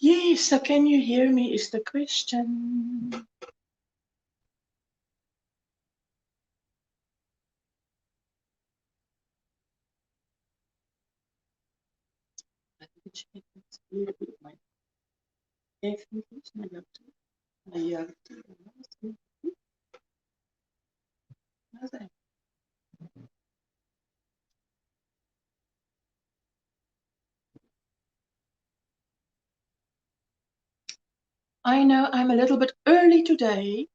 Yes, so can you hear me is the question. I know I'm a little bit early today.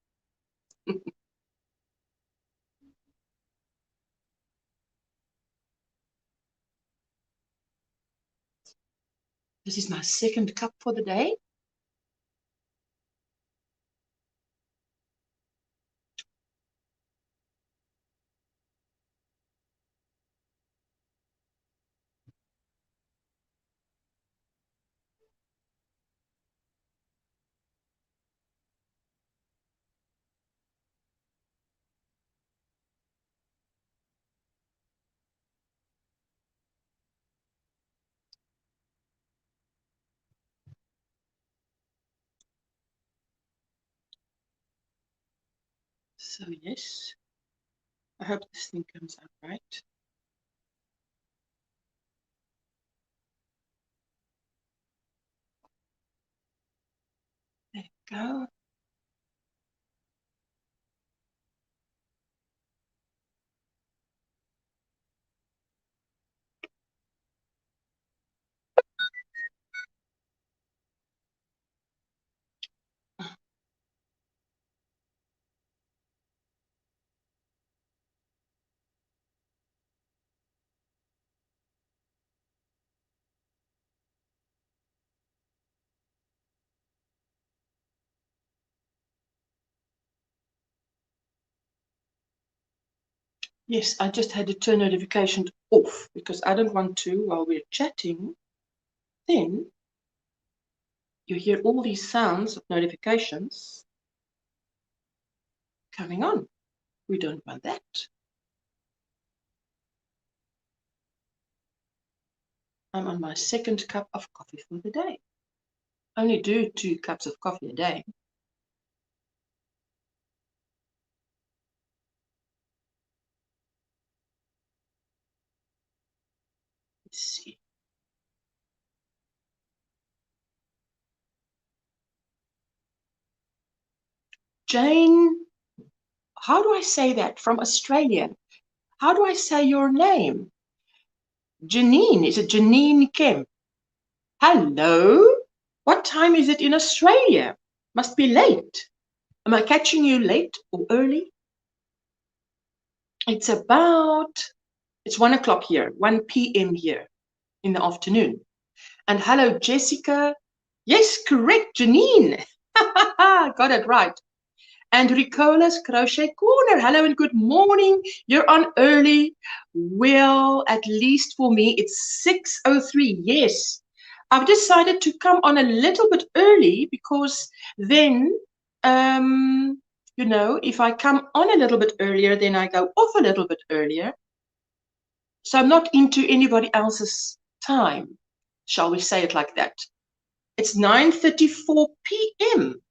This is my second cup for the day. So yes, I hope this thing comes out right. There we go. Yes, I just had to turn notifications off because I don't want to, while we're chatting, then you hear all these sounds of notifications coming on. We don't want that. I'm on my second cup of coffee for the day. I only do 2 cups of coffee a day. Let's see. Jane, how do I say that? From Australia. How do I say your name? Janine, is it Janine Kemp? Hello? What time is it in Australia? Must be late. Am I catching you late or early? It's 1 o'clock here, 1 p.m. here in the afternoon. And hello, Jessica. Yes, correct, Janine. Got it right. And Ricola's Crochet Corner. Hello and good morning. You're on early. Well, at least for me, it's 6:03. Yes. I've decided to come on a little bit early because then, if I come on a little bit earlier, then I go off a little bit earlier. So I'm not into anybody else's time. Shall we say it like that? It's 9:34 p.m.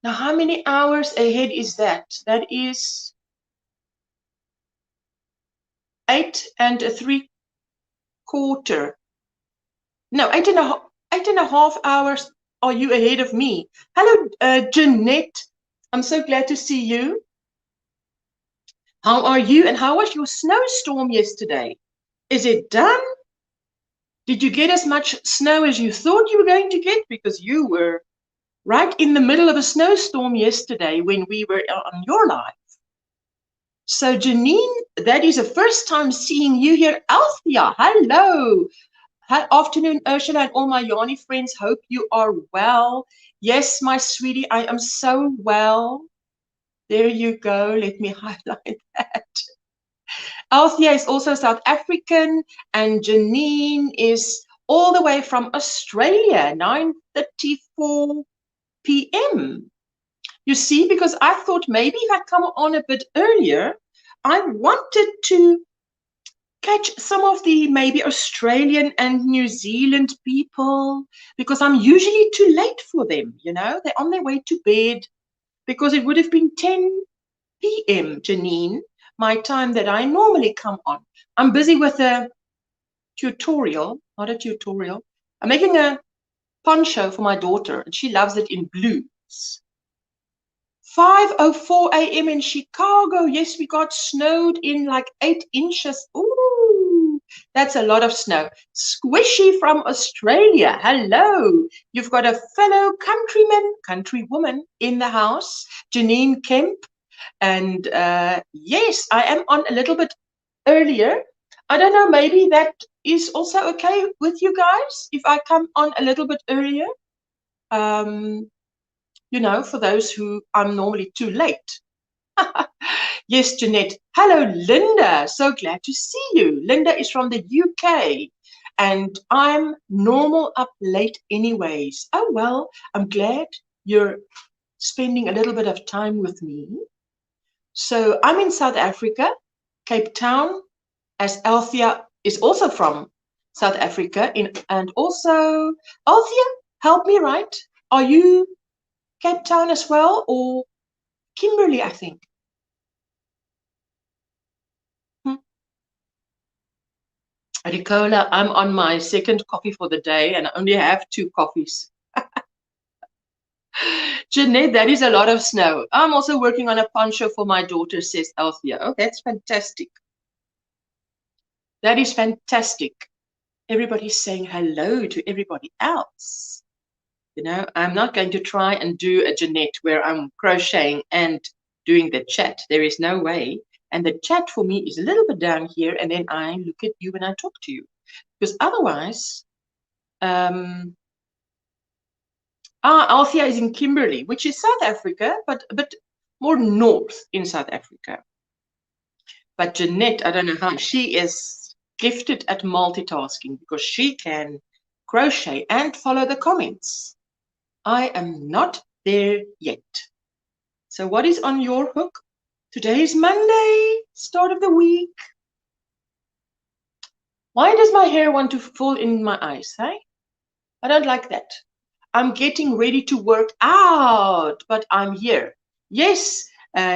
Now, how many hours ahead is that? That is 8 3/4. No, 8.5 hours are you ahead of me. Hello, Jeanette. I'm so glad to see you. How are you? And how was your snowstorm yesterday? Is it done? Did you get as much snow as you thought you were going to get? Because you were right in the middle of a snowstorm yesterday when we were on your live. So Janine, that is the first time seeing you here. Althea, hello. Afternoon, Ursula, and all my yarny friends. Hope you are well. Yes, my sweetie, I am so well. There you go. Let me highlight that. Althea is also South African, and Janine is all the way from Australia, 9:34 p.m. You see, because I thought maybe if I come on a bit earlier, I wanted to catch some of the maybe Australian and New Zealand people, because I'm usually too late for them, you know. They're on their way to bed, because it would have been 10 p.m., Janine, my time that I normally come on. I'm busy with a tutorial, not a tutorial. I'm making a poncho for my daughter, and she loves it in blues. 5:04 a.m. in Chicago. Yes, we got snowed in like 8 inches. Ooh, that's a lot of snow. Squishy from Australia. Hello. You've got a fellow countrywoman in the house, Janine Kemp. And yes, I am on a little bit earlier. I don't know, maybe that is also okay with you guys if I come on a little bit earlier. You know, for those who I'm normally too late. Yes, Jeanette. Hello, Linda. So glad to see you. Linda is from the UK, and I'm normal up late anyways. Oh, well, I'm glad you're spending a little bit of time with me. So I'm in South Africa, Cape Town, as Althea is also from South Africa. And also, Althea, help me, right? Are you Cape Town as well, or Kimberley, I think? Ricola, I'm on my second coffee for the day, and I only have 2 coffees. Jeanette, that is a lot of snow. I'm also working on a poncho for my daughter, says Althea. Oh, that's fantastic. That is fantastic. Everybody's saying hello to everybody else. You know, I'm not going to try and do a Jeanette where I'm crocheting and doing the chat. There is no way. And the chat for me is a little bit down here, and then I look at you when I talk to you. Because otherwise, Althea is in Kimberley, which is South Africa, but a bit more north in South Africa. But Jeanette, I don't know how, she is gifted at multitasking because she can crochet and follow the comments. I am not there yet. So what is on your hook? Today is Monday, start of the week. Why does my hair want to fall in my eyes, hey? I don't like that. I'm getting ready to work out, but I'm here. Yes,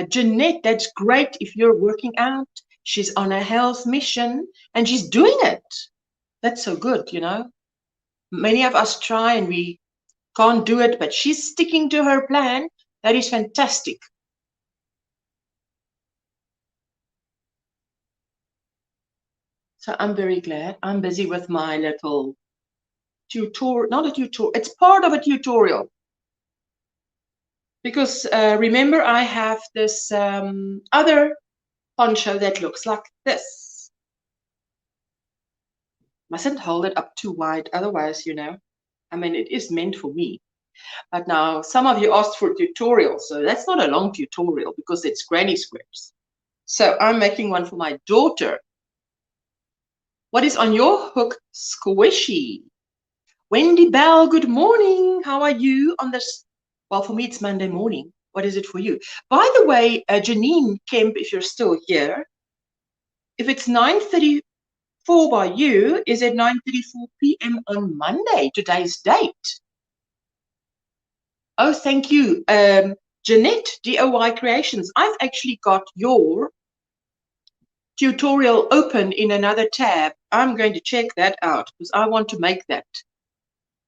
Jeanette, that's great if you're working out. She's on a health mission, and she's doing it. That's so good, you know. Many of us try and we can't do it, but she's sticking to her plan. That is fantastic. So I'm very glad. I'm busy with my little tutorial, not a tutorial, it's part of a tutorial. Because remember, I have this other poncho that looks like this. Mustn't hold it up too wide, otherwise, you know, I mean, it is meant for me. But now some of you asked for a tutorial, so that's not a long tutorial because it's granny squares. So I'm making one for my daughter. What is on your hook, Squishy? Wendy Bell, good morning. How are you on this? Well, for me, it's Monday morning. What is it for you? By the way, Janine Kemp, if you're still here, if it's 9:34 by you, is it 9:34 p.m. on Monday, today's date? Oh, thank you. Jeanette, DOY Creations. I've actually got your tutorial open in another tab. I'm going to check that out because I want to make that.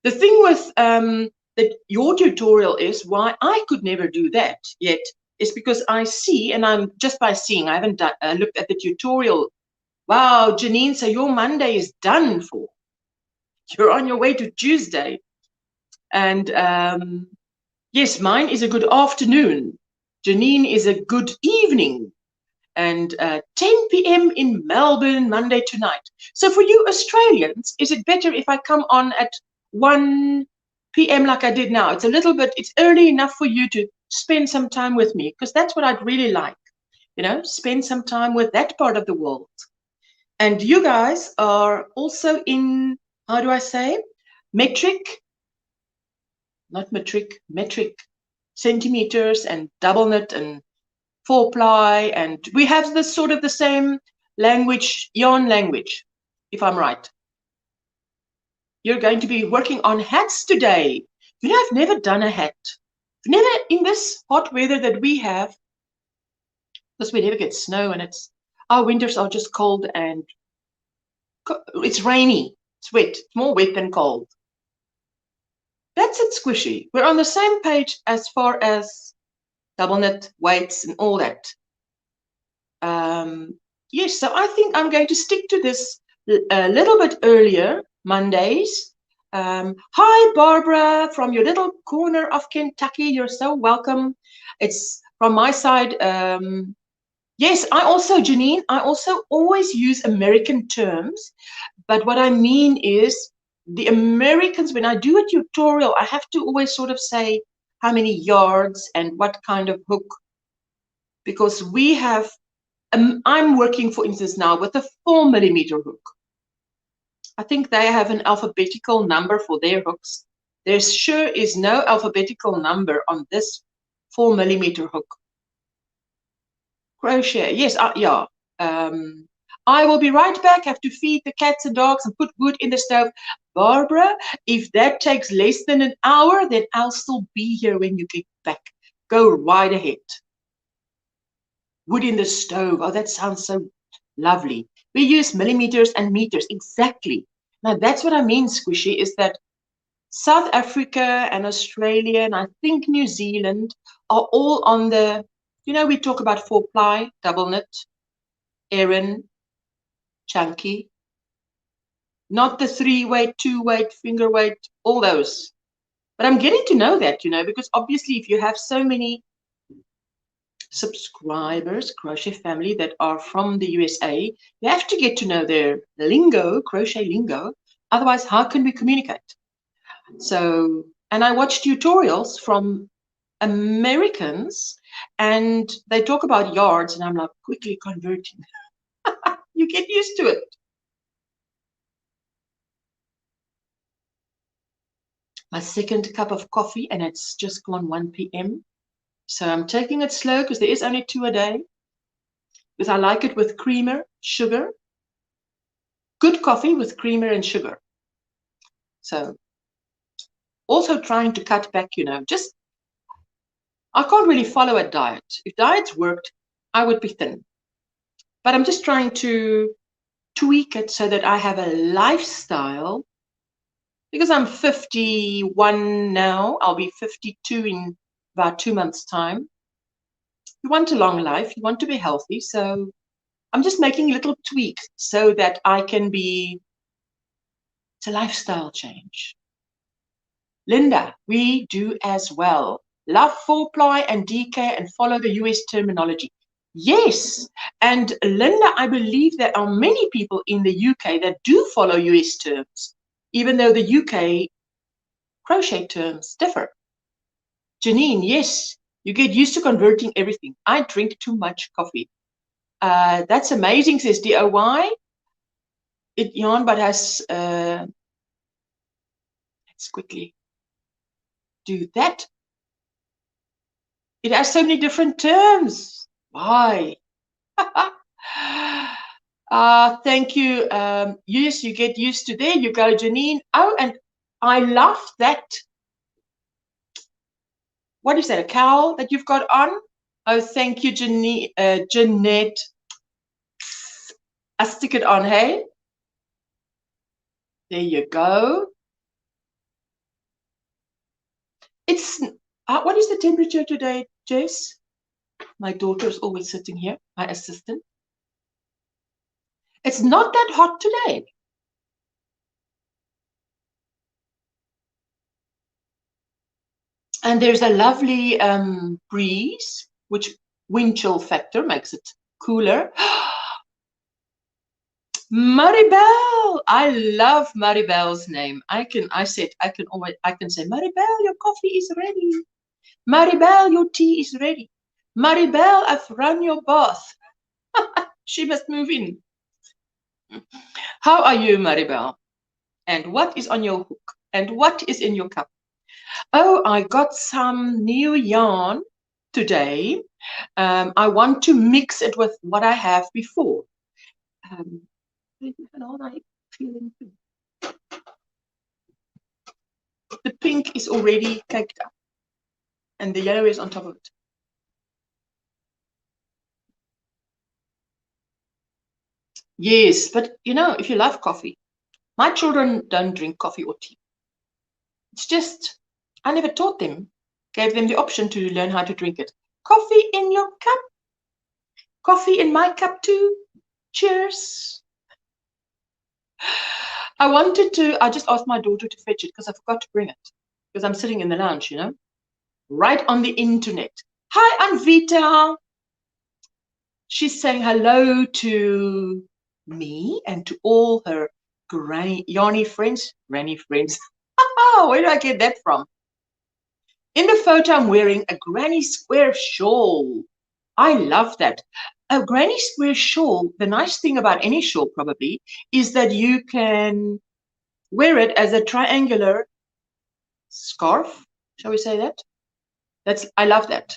The thing with your tutorial is why I could never do that yet is because I see, and I'm just by seeing, I haven't done, looked at the tutorial. Wow, Janine, so your Monday is done for. You're on your way to Tuesday. And yes, mine is a good afternoon. Janine is a good evening. And 10 p.m. in Melbourne, Monday tonight. So for you Australians, is it better if I come on at 1 p.m. like I did now? It's a little bit, it's early enough for you to spend some time with me, because that's what I'd really like, you know, spend some time with that part of the world. And you guys are also in, how do I say, metric centimeters and double knit and 4-ply, and we have this sort of the same language, yarn language, if I'm right. You're going to be working on hats today. You know, I've never done a hat. Never in this hot weather that we have, because we never get snow and our winters are just cold and it's rainy. It's wet. It's more wet than cold. That's it, Squishy. We're on the same page as far as double knit, weights, and all that. Yes, so I think I'm going to stick to this a little bit earlier, Mondays. Hi, Barbara, from your little corner of Kentucky. You're so welcome. It's from my side. Yes, Janine, I also always use American terms. But what I mean is the Americans, when I do a tutorial, I have to always sort of say how many yards and what kind of hook. Because we have, I'm working, for instance, now with a 4mm hook. I think they have an alphabetical number for their hooks. There sure is no alphabetical number on this 4mm hook. Crochet, yes, yeah. I will be right back. Have to feed the cats and dogs and put wood in the stove. Barbara, if that takes less than an hour, then I'll still be here when you get back. Go right ahead. Wood in the stove. Oh, that sounds so lovely. We use millimeters and meters. Exactly. Now, that's what I mean, Squishy, is that South Africa and Australia, and I think New Zealand, are all on the, you know, we talk about 4-ply, double knit, Erin, chunky, not the 3-weight, 2-weight, finger weight, all those. But I'm getting to know that, you know, because obviously if you have so many subscribers, Crochet family, that are from the USA, you have to get to know their lingo, crochet lingo. Otherwise, how can we communicate? So, and I watch tutorials from Americans and they talk about yards and I'm like quickly converting. You get used to it. My second cup of coffee and it's just gone 1 p.m. So I'm taking it slow because there is only 2 a day. Because I like it with creamer, sugar. Good coffee with creamer and sugar. So also trying to cut back, you know, just I can't really follow a diet. If diets worked, I would be thin. But I'm just trying to tweak it so that I have a lifestyle. Because I'm 51 now, I'll be 52 in about 2 months' time. You want a long life, you want to be healthy, so I'm just making little tweaks so that I can be, it's a lifestyle change. Linda, we do as well. Love 4-ply and DK and follow the US terminology. Yes, and Linda, I believe there are many people in the UK that do follow US terms, even though the UK crochet terms differ. Janine, yes, you get used to converting everything. I drink too much coffee. That's amazing, says DOY. It yarn, but has, let's quickly do that. It has so many different terms. Why? Thank you. Yes, you get used to there. You go, Janine. Oh, and I love that. What is that, a cowl that you've got on? Oh, thank you, Jeanette. I stick it on, hey? There you go. It's, what is the temperature today, Jess? My daughter is always sitting here, my assistant. It's not that hot today. And there's a lovely breeze, which wind chill factor makes it cooler. Maribel, I love Maribel's name. I can say, Maribel, your coffee is ready. Maribel, your tea is ready. Maribel, I've run your bath. She must move in. How are you, Maribel? And what is on your hook? And what is in your cup? Oh, I got some new yarn today. I want to mix it with what I have before. The pink is already caked up and the yellow is on top of it. Yes, but you know, if you love coffee, my children don't drink coffee or tea. It's just, I never taught them, gave them the option to learn how to drink it. Coffee in your cup, coffee in my cup too. Cheers. I just asked my daughter to fetch it because I forgot to bring it because I'm sitting in the lounge, you know, right on the internet. Hi, Anvita. She's saying hello to me and to all her yarny friends. Granny friends. Where do I get that from? In the photo, I'm wearing a granny square shawl. I love that. A granny square shawl, the nice thing about any shawl probably, is that you can wear it as a triangular scarf. Shall we say that? I love that.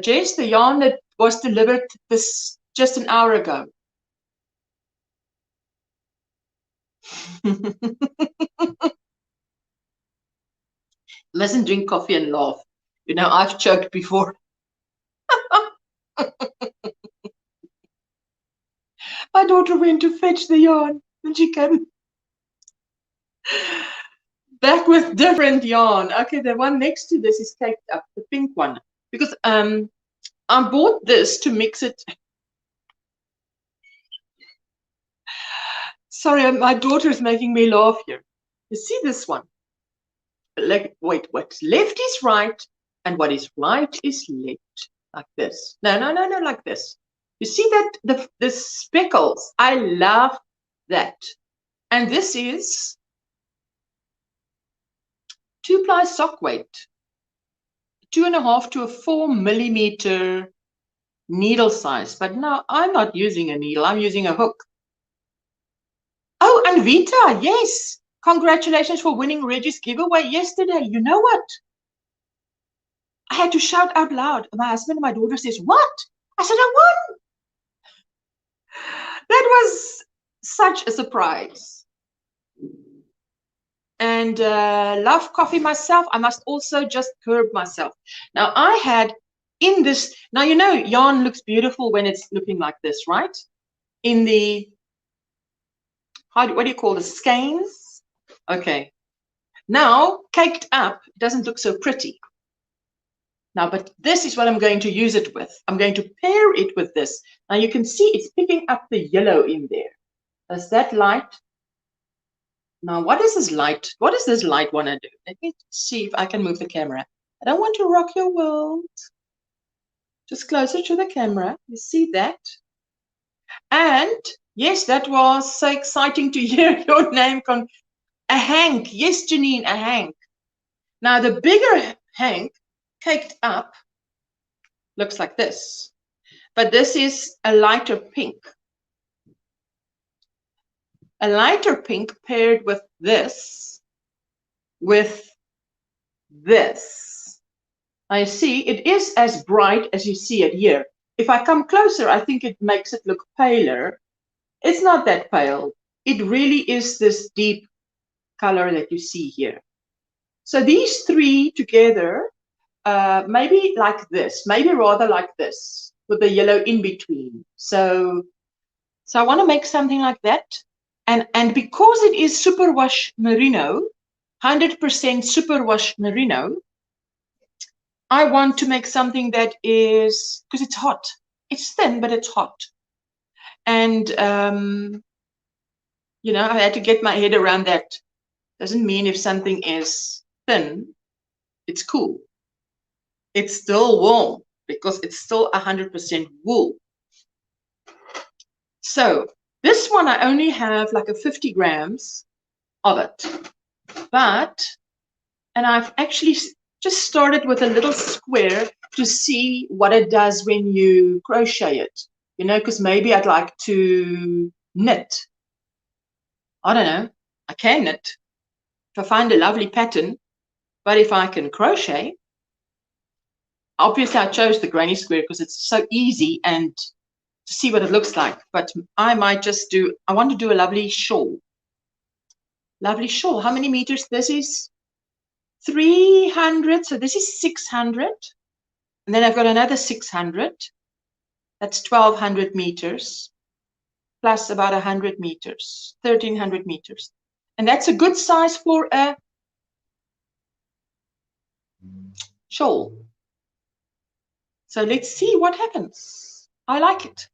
Jess, the yarn that was delivered just an hour ago. Mustn't drink coffee and laugh. You know, I've choked before. My daughter went to fetch the yarn and she came back with different yarn. Okay, the one next to this is caked up, the pink one. Because I bought this to mix it. Sorry, my daughter is making me laugh here. You see this one? Like, wait, what's left is right, and what is right is left. Like this. No, like this. You see that the speckles? I love that. And this is 2-ply sock weight, 2.5 to a 4 millimeter needle size. But now I'm not using a needle, I'm using a hook. Oh, and Vita, yes. Congratulations for winning Reggie's giveaway yesterday. You know what? I had to shout out loud. My husband and my daughter says, what? I said, I won. That was such a surprise. And love coffee myself. I must also just curb myself. Now I had in this, now you know yarn looks beautiful when it's looking like this, right? In the, what do you call the skeins? Okay. Now caked up, it doesn't look so pretty. Now, but this is what I'm going to use it with. I'm going to pair it with this. Now you can see it's picking up the yellow in there. Does that light? Now, what is this light? What does this light want to do? Let me see if I can move the camera. I don't want to rock your world. Just closer to the camera. You see that? And yes, that was so exciting to hear your name. A Hank. Yes, Janine, a Hank. Now, the bigger Hank caked up looks like this. But this is a lighter pink. A lighter pink paired with this. I see it is as bright as you see it here. If I come closer, I think it makes it look paler. It's not that pale. It really is this deep color that you see here. So these three together, maybe like this, maybe rather like this, with the yellow in between. So I want to make something like that. And because it is superwash merino, 100% superwash merino, I want to make something that is, because it's hot. It's thin, but it's hot. And, you know, I had to get my head around that. Doesn't mean if something is thin, it's cool. It's still warm because it's still 100% wool. So this one, I only have like a 50 grams of it. And I've actually just started with a little square to see what it does when you crochet it. You know, because maybe I'd like to knit. I don't know. I can knit if I find a lovely pattern. But if I can crochet, Obviously I chose the granny square because it's so easy and to see what it looks like. But I might just do, I want to do a lovely shawl. Lovely shawl. How many meters? This is 300. So this is 600. And then I've got another 600. That's 1200 meters. Plus about 100 meters. 1300 meters. And that's a good size for a shawl. So let's see what happens. I like it.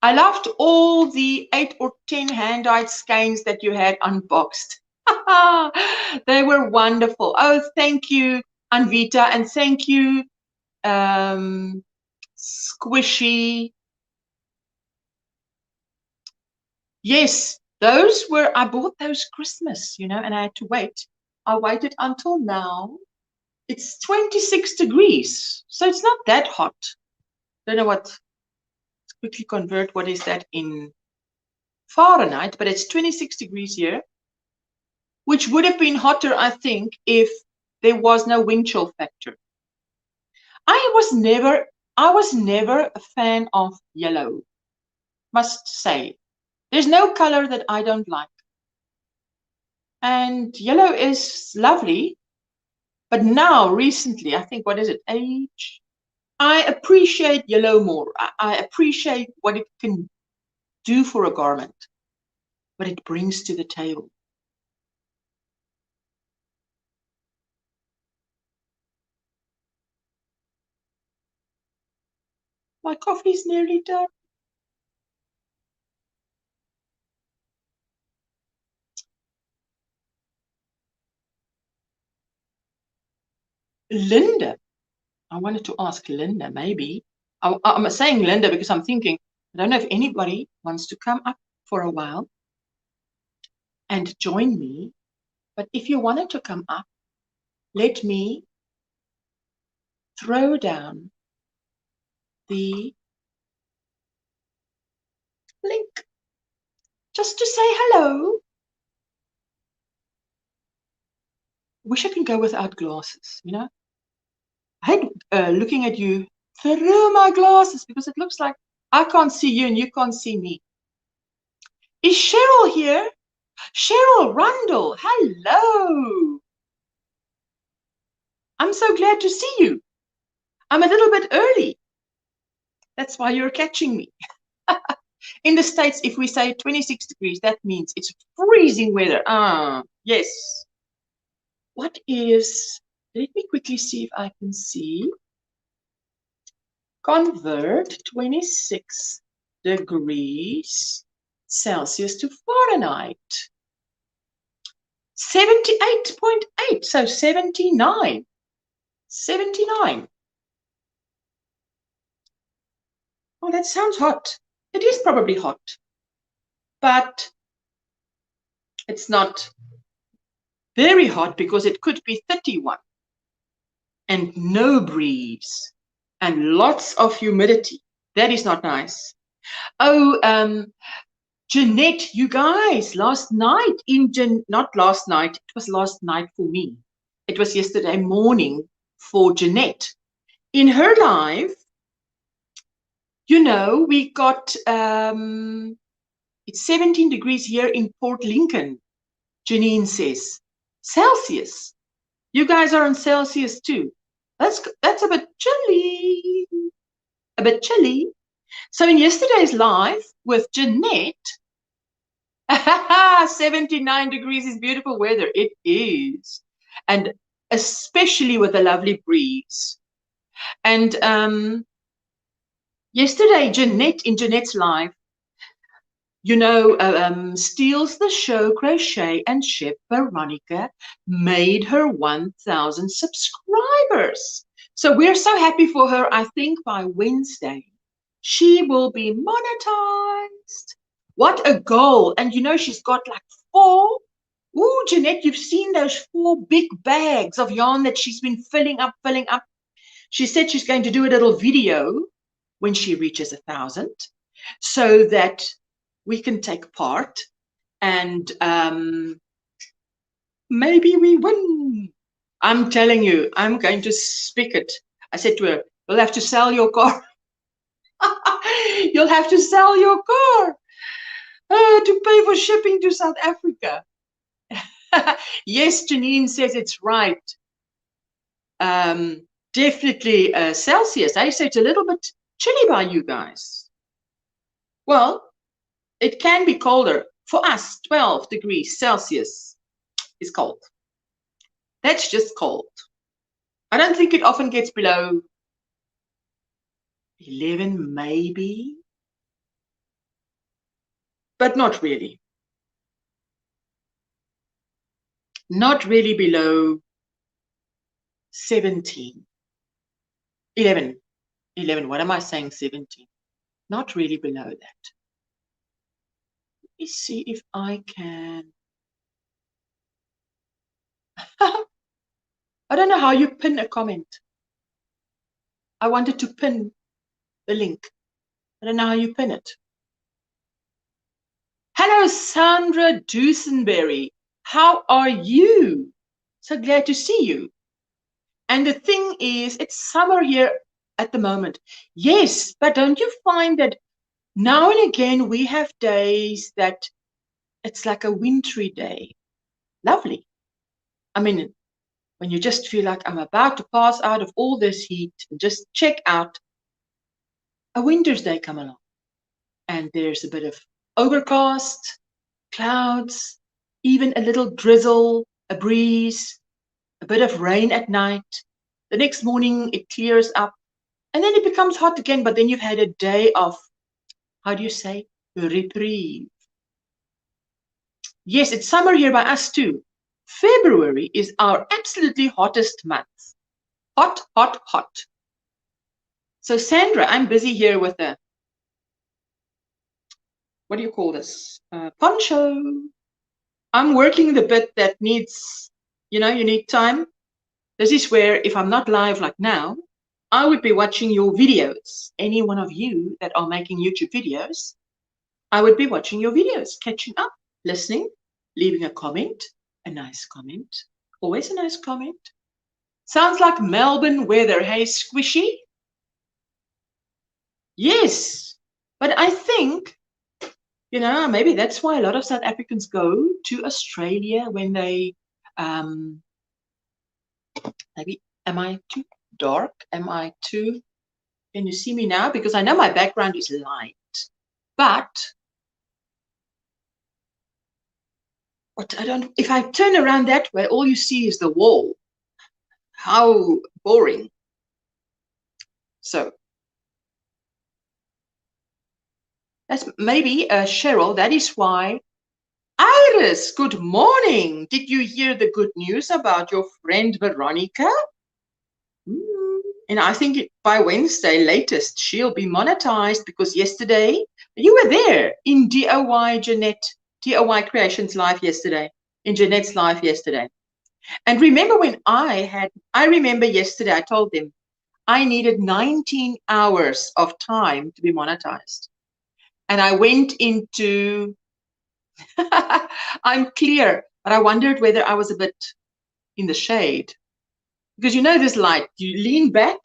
I loved all the 8 or 10 hand-dyed skeins that you had unboxed. They were wonderful. Oh, thank you, Anvita, and thank you, Squishy. Yes, those were, I bought those Christmas, you know, and I had to wait. I waited until now. It's 26 degrees, so it's not that hot. Don't know what, let's quickly convert what is that in Fahrenheit, but it's 26 degrees here, which would have been hotter, I think, if there was no wind chill factor. I was never a fan of yellow, must say. There's no color that I don't like. And yellow is lovely, but now, recently, I think, what is it, age? I appreciate yellow more. I appreciate what it can do for a garment, what it brings to the table. My coffee's nearly done. Linda, I wanted to ask Linda, maybe. I'm saying Linda because I'm thinking, I don't know if anybody wants to come up for a while and join me. But if you wanted to come up, let me throw down the link just to say hello. Wish I could go without glasses, you know. I hate looking at you through my glasses because it looks like I can't see you and you can't see me. Is Cheryl here? Cheryl Rundle, hello. I'm so glad to see you. I'm a little bit early. That's why you're catching me. In the States, if we say 26 degrees, that means it's freezing weather. Yes. What is, let me quickly see if I can see. Convert 26 degrees Celsius to Fahrenheit. 78.8, so 79. 79. Oh, that sounds hot. It is probably hot, but it's not very hot because it could be 31 and no breeze and lots of humidity. That is not nice. Oh, Jeanette, you guys, last night not last night, it was last night for me. It was yesterday morning for Jeanette. In her life, you know, we got, it's 17 degrees here in Port Lincoln, Janine says. Celsius. You guys are on Celsius too. That's a bit chilly. A bit chilly. So in yesterday's live with Jeanette, 79 degrees is beautiful weather. It is. And especially with a lovely breeze. And yesterday, Jeanette, in Jeanette's live, you know, Steals the Show Crochet and Chef Veronica made her 1,000 subscribers. So we're so happy for her. I think by Wednesday, she will be monetized. What a goal. And you know, she's got like 4. Ooh, Jeanette, you've seen those 4 big bags of yarn that she's been filling up. She said she's going to do a little video when she reaches 1,000 so that we can take part and maybe we win. I'm telling you, I'm going to speak it. I said to her, you'll have to sell your car. You'll have to sell your car to pay for shipping to South Africa. Yes, Janine says it's right. Definitely Celsius. I say it's a little bit chilly by you guys. Well, it can be colder. For us, 12 degrees Celsius is cold. That's just cold. I don't think it often gets below 11, maybe. But not really. Not really below 17. 11. 11. What am I saying? 17. Not really below that. Let me see if I can. I don't know how you pin a comment. I wanted to pin the link. I don't know how you pin it. Hello, Sandra Dusenberry. How are you? So glad to see you. And the thing is, it's summer here at the moment. Yes, but don't you find that now and again we have days that it's like a wintry day? Lovely. I mean, when you just feel like I'm about to pass out of all this heat and just check out, a winter's day come along. And there's a bit of overcast, clouds, even a little drizzle, a breeze, a bit of rain at night. The next morning it clears up and then it becomes hot again, but then you've had a day of, how do you say, reprieve. Yes, it's summer here by us too. February is our absolutely hottest month. Hot, hot, hot. So Sandra, I'm busy here with a, what do you call this? Poncho. I'm working the bit that needs, you need time. This is where, if I'm not live like now, I would be watching your videos. Any one of you that are making YouTube videos, I would be watching your videos, catching up, listening, leaving a comment, a nice comment, always a nice comment. Sounds like Melbourne weather, hey, squishy? Yes, but I think, maybe that's why a lot of South Africans go to Australia when they, maybe, am I too dark? Am I too, can you see me now? Because I know my background is light, but if I turn around that way, all you see is the wall. How boring. So that's maybe Cheryl. That is why. Iris, good morning. Did you hear the good news about your friend Veronica? And I think by Wednesday latest, she'll be monetized, because yesterday you were there in DIY Jeanette, DIY Creations live yesterday, in Jeanette's live yesterday. And remember when I remember yesterday I told them I needed 19 hours of time to be monetized. And I went into, I'm clear, but I wondered whether I was a bit in the shade. Because this light, you lean back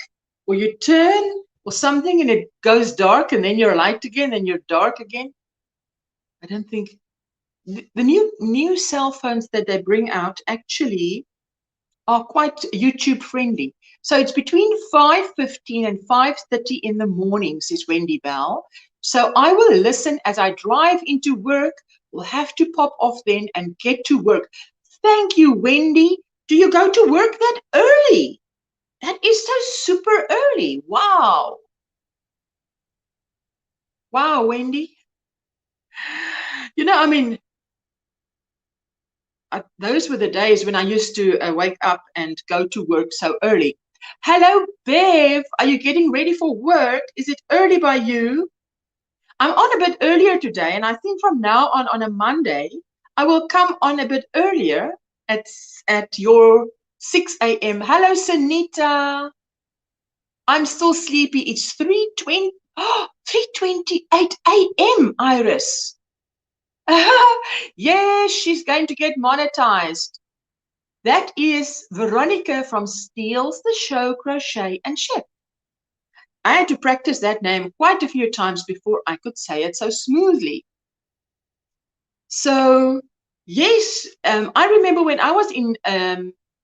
or you turn or something and it goes dark and then you're light again and you're dark again. I don't think, the new cell phones that they bring out actually are quite YouTube friendly. So it's between 5:15 and 5:30 in the morning, says Wendy Bell. So I will listen as I drive into work. We'll have to pop off then and get to work. Thank you, Wendy. Do you go to work that early? That is so super early. Wow. Wow, Wendy. Those were the days when I used to wake up and go to work so early. Hello, Bev. Are you getting ready for work? Is it early by you? I'm on a bit earlier today, and I think from now on a Monday, I will come on a bit earlier at your 6 a.m. Hello, Sanita. I'm still sleepy. It's 3:28 a.m., Iris. Yes, she's going to get monetized. That is Veronica from Steals the Show Crochet and Ship. I had to practice that name quite a few times before I could say it so smoothly. So, yes, I remember when I was in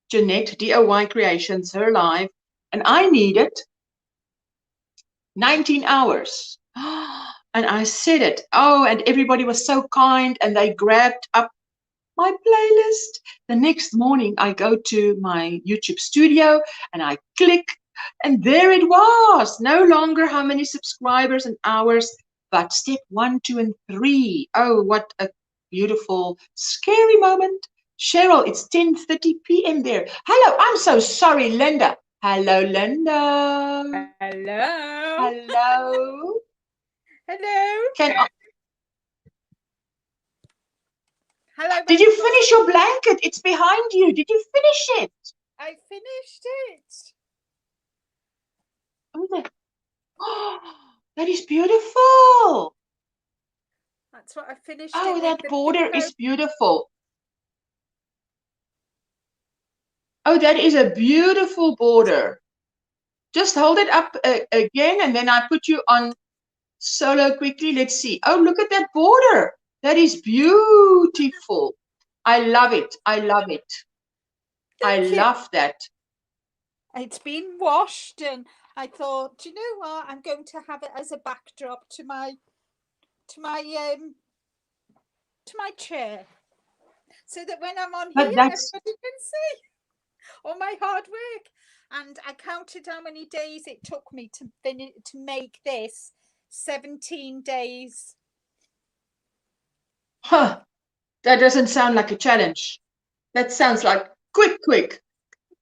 Jeanette DIY Creations, her live, and I needed 19 hours. And I said it. Oh, and everybody was so kind, and they grabbed up my playlist. The next morning, I go to my YouTube studio and I click, and there it was. No longer how many subscribers and hours, but step 1, 2, and 3. Oh, what a beautiful, scary moment. Cheryl, it's 10:30 p.m. there. Hello, I'm so sorry, Linda. Hello, Linda. Hello. Hello. Hello. Hello. Did you finish your blanket? It's behind you. Did you finish it? I finished it. Oh, that is beautiful. That's what I finished. Oh, that border is beautiful. Oh, that is a beautiful border. Just hold it up again, and then I put you on solo quickly. Let's see. Oh, look at that border. That is beautiful. I love it. I love it. I love that. It's been washed, and I thought, do you know what? I'm going to have it as a backdrop to my chair, so that when I'm on here, everybody can see all my hard work. And I counted how many days it took me to make this. 17 days. Huh. That doesn't sound like a challenge. That sounds like quick.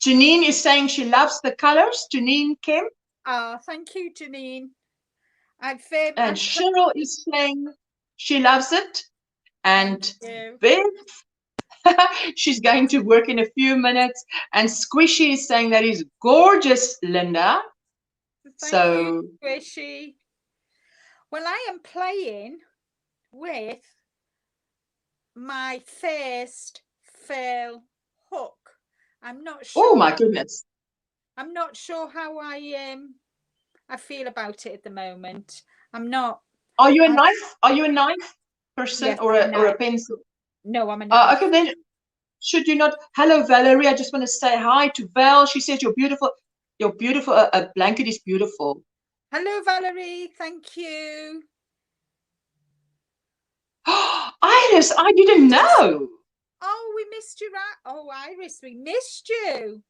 Janine is saying she loves the colors. Janine Kim. Thank you, Janine. And Cheryl is saying she loves it. And Beth, she's going to work in a few minutes. And Squishy is saying that is gorgeous, Linda. Thank you, Squishy. Well, I am playing with my first fur hook. I'm not sure. Oh my goodness. I'm not sure how I feel about it at the moment. I'm not. Are you a knife? Are you a knife person? Yes, or a pencil? No, I'm a knife. Okay, then should you not? Hello, Valerie. I just want to say hi to Val. She says you're beautiful. You're beautiful. A blanket is beautiful. Hello, Valerie. Thank you. Iris, I didn't know. Oh, we missed you, right? Oh, Iris, we missed you.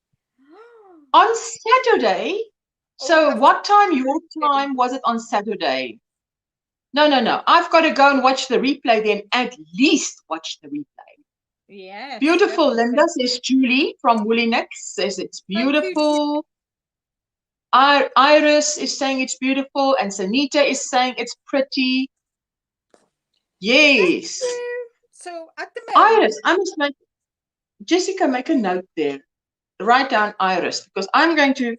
On Saturday? So what time, your time, was it on Saturday? No. I've got to go and watch the replay then. At least watch the replay. Yeah. Beautiful, Linda, says Julie from Woolly Nicks, says it's beautiful. Iris is saying it's beautiful, and Sanita is saying it's pretty. Yes. So at the moment, Iris, I must make Jessica make a note there. Write down Iris, because I'm going to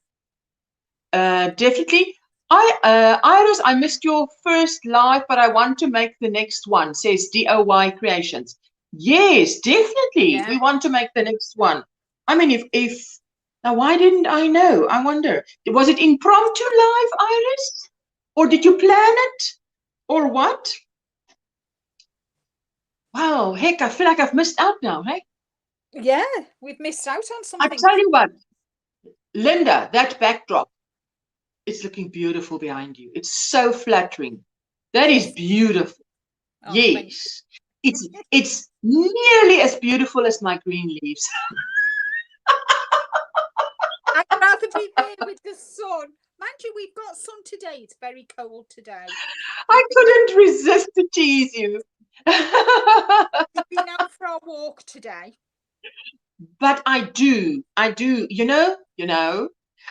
definitely. Iris, I missed your first live, but I want to make the next one, says DIY Creations. Yes, definitely. Yeah. We want to make the next one. I mean, if now, why didn't I know? I wonder. Was it impromptu live, Iris? Or did you plan it? Or what? Wow, heck, I feel like I've missed out now, hey? Yeah, we've missed out on something. I tell you what, Linda, that backdrop, it's looking beautiful behind you. It's so flattering. That is beautiful. Oh, yes. It's nearly as beautiful as my green leaves. I'd rather be there with the sun. Mind you, we've got sun today. It's very cold today. I couldn't resist to tease you. We've been out for our walk today. But I do. You know,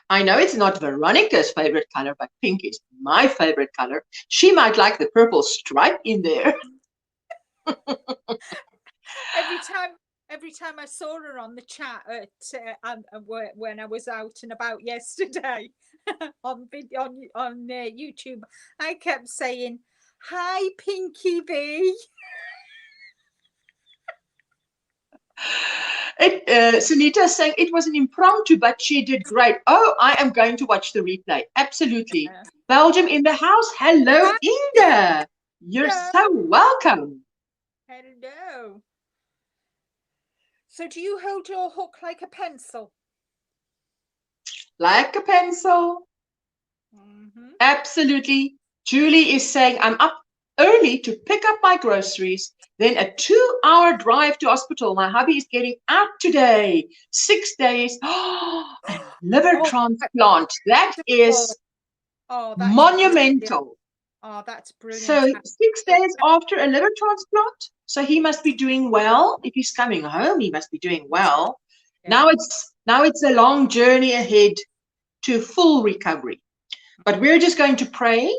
I know it's not Veronica's favorite color, but pink is my favorite color. She might like the purple stripe in there. Every time I saw her on the chat when I was out and about yesterday on YouTube, I kept saying, "Hi, Pinky Bee." Sunita is saying it was an impromptu, but she did great. Oh, I am going to watch the replay. Absolutely. Belgium in the house. Hello, Inga. You're so welcome. Hello. So do you hold your hook like a pencil? Like a pencil. Absolutely. Julie is saying, I'm up early to pick up my groceries, then a 2-hour drive to hospital. My hubby is getting out today. 6 days. Oh, a liver transplant. That is monumental. Oh, that's brilliant. So 6 days after a liver transplant. So he must be doing well. If he's coming home, he must be doing well. Yeah. Now it's a long journey ahead to full recovery. But we're just going to pray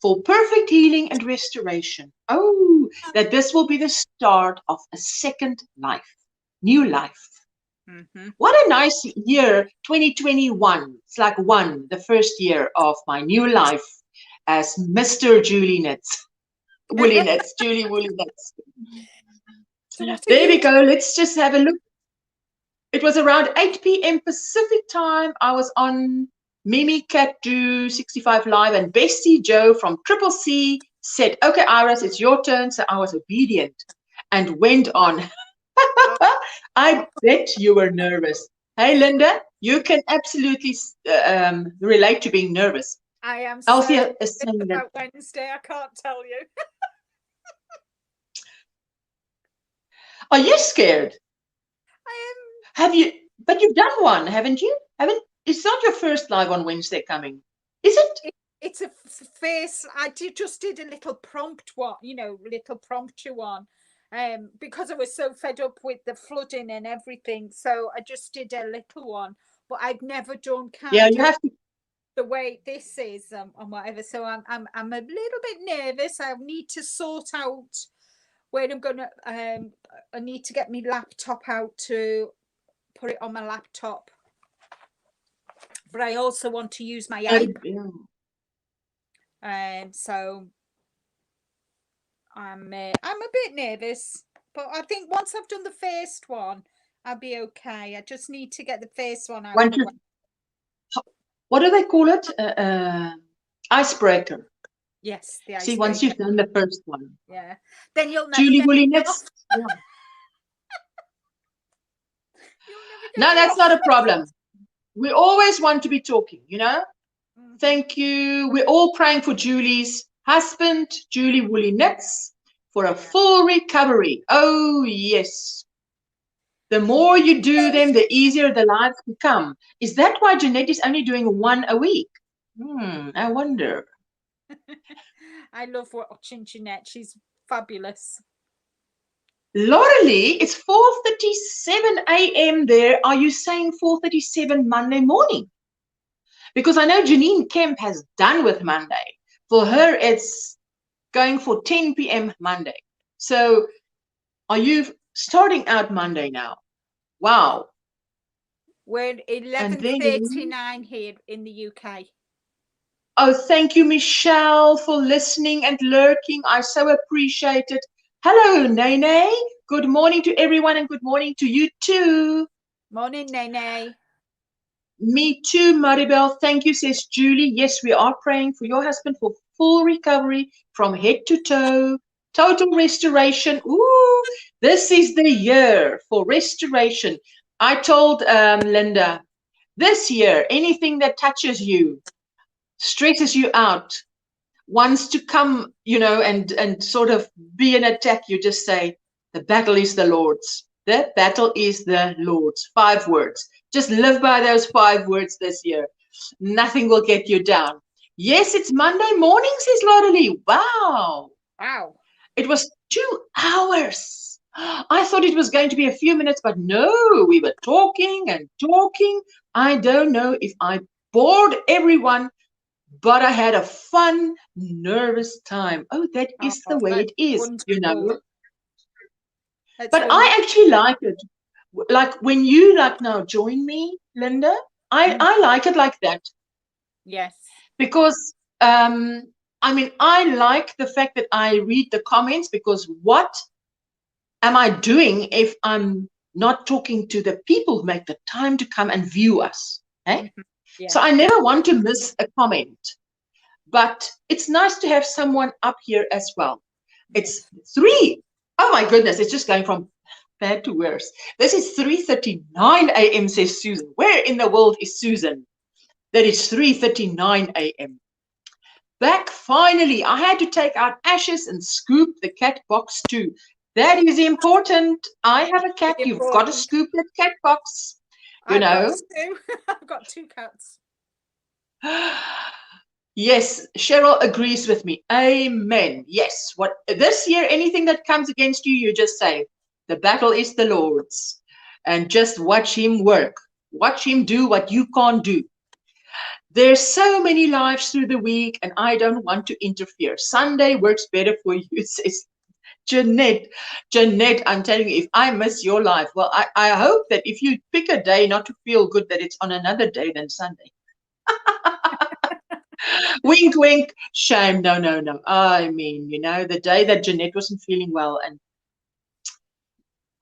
for perfect healing and restoration. Oh, that this will be the start of a second life, new life. What a nice year, 2021. It's like the first year of my new life as Mr. Julie Knits. Woolly Knits, Julie Woolly Knits. So there we go. Let's just have a look. It was around 8 p.m. Pacific time. I was on Mimi Cat Do 65 Live, and Bestie Joe from Triple C said, okay, Iris, it's your turn. So I was obedient and went on. I bet you were nervous. Hey, Linda, you can absolutely relate to being nervous. I am so about Wednesday, I can't tell you. Are you scared? I am. Have you? But you've done one, haven't you? It's not your first live on Wednesday coming, is it? It's a face. I just did a little prompt one, little promptu one, because I was so fed up with the flooding and everything. So I just did a little one, but I've never done you have to. The way this is and whatever. So I'm a little bit nervous. I need to sort out where I'm gonna. I need to get my laptop out to put it on my laptop. But I also want to use my iPad. So I'm a bit nervous, but I think once I've done the first one, I'll be okay. I just need to get the first one out of the way. What do they call it? Icebreaker. Yes, the icebreaker. See, once you've done the first one. Yeah. Then you'll never Julie get Woolly Knits. Yeah. No, that's not a problem. We always want to be talking, Thank you. We're all praying for Julie's husband, Julie Woolly Knits, for a full recovery. Oh, yes. The more you do them, the easier the lives become. Is that why Jeanette is only doing one a week? I wonder. I love watching Jeanette. She's fabulous. Laurelie, it's 4:37 a.m. there. Are you saying 4:37 Monday morning? Because I know Janine Kemp has done with Monday. For her, it's going for 10 p.m. Monday. So are you starting out Monday now? Wow. We're 11:39 here in the UK. Oh, thank you, Michelle, for listening and lurking. I so appreciate it. Hello, Nene. Good morning to everyone, and good morning to you too. Morning, Nene. Me too, Maribel. Thank you, says Julie. Yes, we are praying for your husband for full recovery from head to toe, total restoration. Ooh, this is the year for restoration. I told Linda, this year, anything that touches you, stresses you out, wants to come, and sort of be an attack, you just say, the battle is the Lord's. The battle is the Lord's. 5 words. Just live by those 5 words this year. Nothing will get you down. Yes, it's Monday morning, says Laurelie. Wow. Wow. It was 2 hours. I thought it was going to be a few minutes, but no, we were talking and talking. I don't know if I bored everyone, but I had a fun, nervous time. Oh, that is the way it is, wonderful. But wonderful. I actually like it. Like when you now join me, Linda, I like it like that. Yes. Because, I like the fact that I read the comments, because what am I doing if I'm not talking to the people who make the time to come and view us. Eh? Yeah. So I never want to miss a comment. But it's nice to have someone up here as well. It's 3. Oh my goodness, it's just going from bad to worse. This is 3:39 a.m. says Susan. Where in the world is Susan? That is 3:39 a.m. Back finally. I had to take out ashes and scoop the cat box too. That is important. I have a cat. You've got to scoop that cat box. You know. I've got 2 cats. Yes, Cheryl agrees with me. Amen. Yes. What this year, anything that comes against you, you just say, the battle is the Lord's. And just watch him work. Watch him do what you can't do. There's so many lives through the week, and I don't want to interfere. Sunday works better for you, says Jeanette. Jeanette, I'm telling you, if I miss your life, well, I hope that if you pick a day not to feel good, that it's on another day than Sunday. Wink, wink. Shame. No, no, no. I mean, you know, the day that Jeanette wasn't feeling well and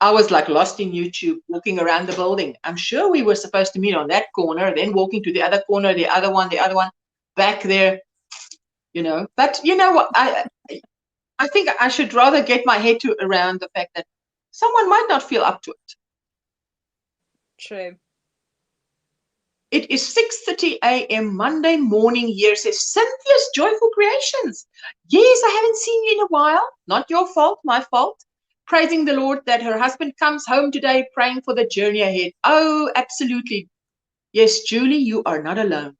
I was like lost in YouTube, walking around the building. I'm sure we were supposed to meet on that corner, then walking to the other corner, the other one, back there, you know. But you know what? I think I should rather get my head around the fact that someone might not feel up to it. True. It is 6:30 a.m. Monday morning here, says Cynthia's Joyful Creations. Yes, I haven't seen you in a while. Not your fault, my fault. Praising the Lord that her husband comes home today, praying for the journey ahead. Oh, absolutely. Yes, Julie, you are not alone.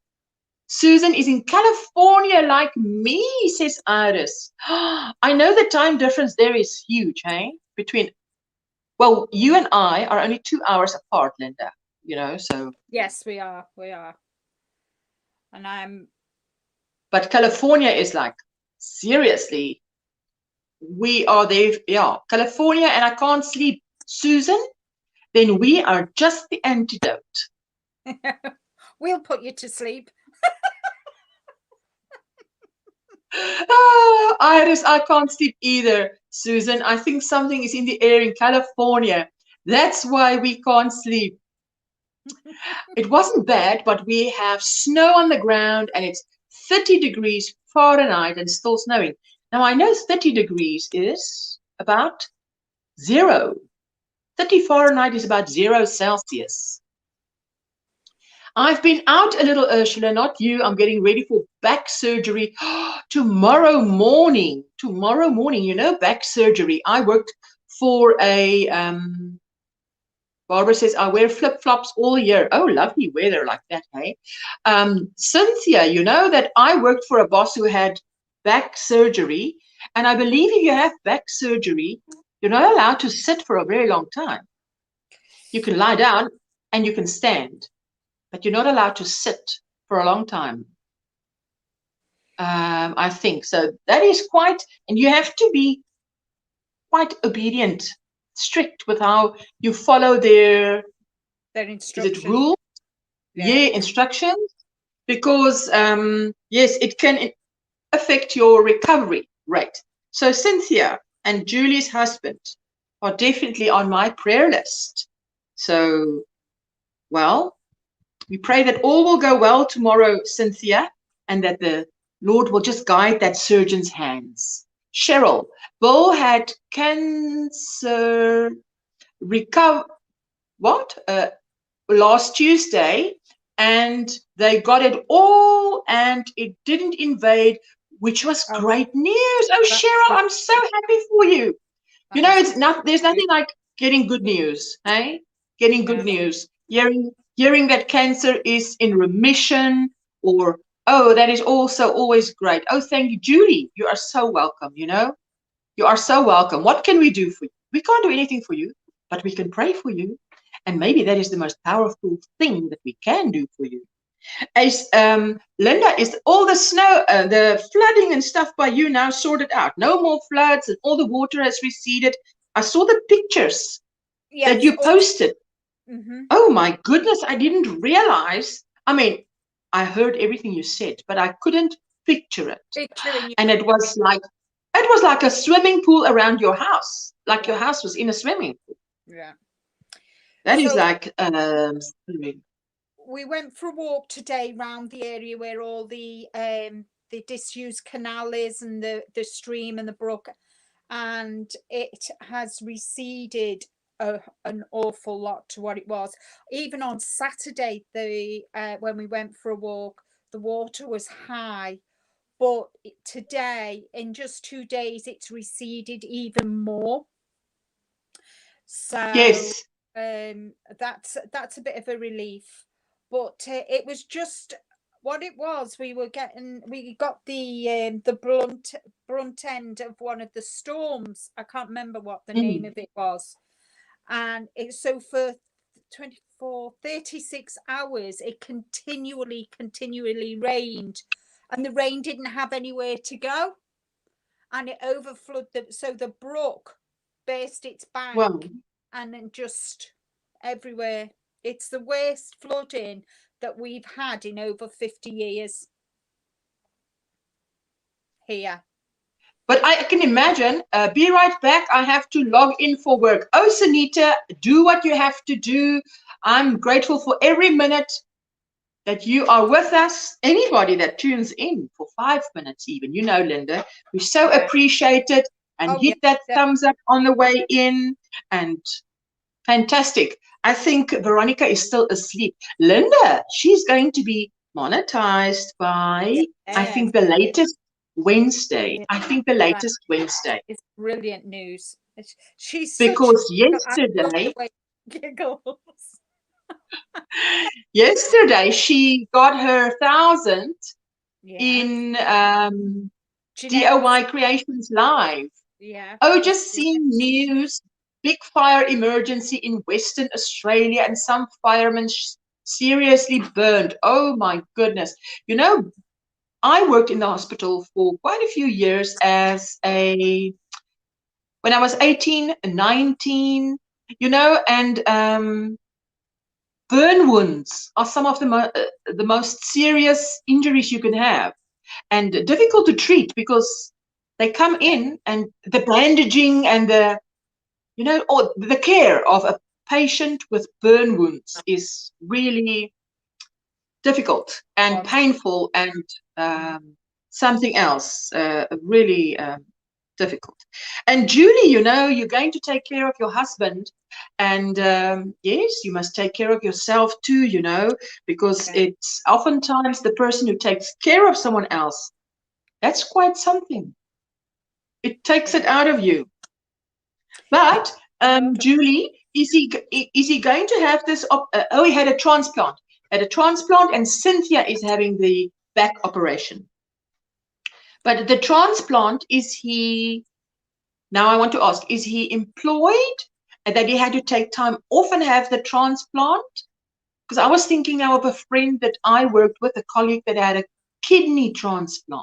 Susan is in California like me, says Iris. I know the time difference there is huge, hey? Well, you and I are only 2 hours apart, Linda, you know, so. Yes, we are. And But California is like, seriously, we are there, yeah, California, and I can't sleep. Susan, then we are just the antidote. We'll put you to sleep. Oh, Iris, I can't sleep either, Susan. I think something is in the air in California. That's why we can't sleep. It wasn't bad, but we have snow on the ground and it's 30 degrees Fahrenheit and still snowing. Now, I know 30 degrees is about 0. 30 Fahrenheit is about 0 Celsius. I've been out a little, Ursula, not you. I'm getting ready for back surgery tomorrow morning. Tomorrow morning, you know, back surgery. I worked for a, Barbara says, I wear flip-flops all year. Oh, lovely weather like that, hey? Cynthia, you know that I worked for a boss who had back surgery. And I believe if you have back surgery, you're not allowed to sit for a very long time. You can lie down and you can stand, but you're not allowed to sit for a long time. I think so. That is quite, and you have to be quite obedient, strict with how you follow their instructions. Is it rules? Yeah, instructions. Because yes, it can affect your recovery rate. So Cynthia and Julie's husband are definitely on my prayer list. So, well, we pray that all will go well tomorrow, Cynthia, and that the Lord will just guide that surgeon's hands. Cheryl, Bill had cancer last Tuesday, and they got it all, and it didn't invade, which was great news. Oh, Cheryl, I'm so happy for you. You know, there's nothing like getting good news, hey? Getting good news. Hearing that cancer is in remission, or, oh, that is also always great. Oh, thank you, Julie. You are so welcome, you know. You are so welcome. What can we do for you? We can't do anything for you, but we can pray for you. And maybe that is the most powerful thing that we can do for you. As Linda, is all the snow, the flooding and stuff by you now sorted out? No more floods and all the water has receded. I saw the pictures that you posted. Oh my goodness, I didn't realize. I mean, I heard everything you said, but I couldn't picture it. And it was like a swimming pool around your house, like your house was in a swimming pool. Yeah. That is So like we went for a walk today around the area where all the disused canal is, and the stream and the brook, and it has receded an awful lot to what it was. Even on Saturday, when we went for a walk, the water was high, but today, in just 2 days, it's receded even more. So yes. that's a bit of a relief. But it was just what it was. We got the brunt end of one of the storms. I can't remember what the name of it was. And it's so for 36 hours, it continually rained, and the rain didn't have anywhere to go, and it overflowed so the brook burst its bank. Well, and then just everywhere. It's the worst flooding that we've had in over 50 years here. but I can imagine. Be right back. I have to log in for work. Oh, Sunita, do what you have to do. I'm grateful for every minute that you are with us. Anybody that tunes in for 5 minutes even, you know, Linda, we so appreciate it. And hit that thumbs up on the way in. And fantastic. I think Veronica is still asleep. Linda, she's going to be monetized by, I think, the latest Wednesday. I think the latest Wednesday. It's brilliant news. She's because yesterday, giggles. yesterday she got her 1,000 in DIY Creations Live. Yeah. Oh, just seen news. Big fire emergency in Western Australia, and some firemen seriously burned. Oh my goodness. You know, I worked in the hospital for quite a few years when I was 18, 19, you know, and burn wounds are some of the most serious injuries you can have, and difficult to treat because they come in, and the bandaging and the, you know, or the care of a patient with burn wounds is really difficult and painful, and something else really difficult. And Julie, you know, you're going to take care of your husband, and yes, you must take care of yourself too, you know, because it's oftentimes the person who takes care of someone else, that's quite something. It takes it out of you. But Julie, is he going to have this? Oh, he had a transplant. And Cynthia is having the back operation. But the transplant, now I want to ask, is he employed and that he had to take time off and have the transplant? Because I was thinking now of a friend that I worked with, a colleague that had a kidney transplant.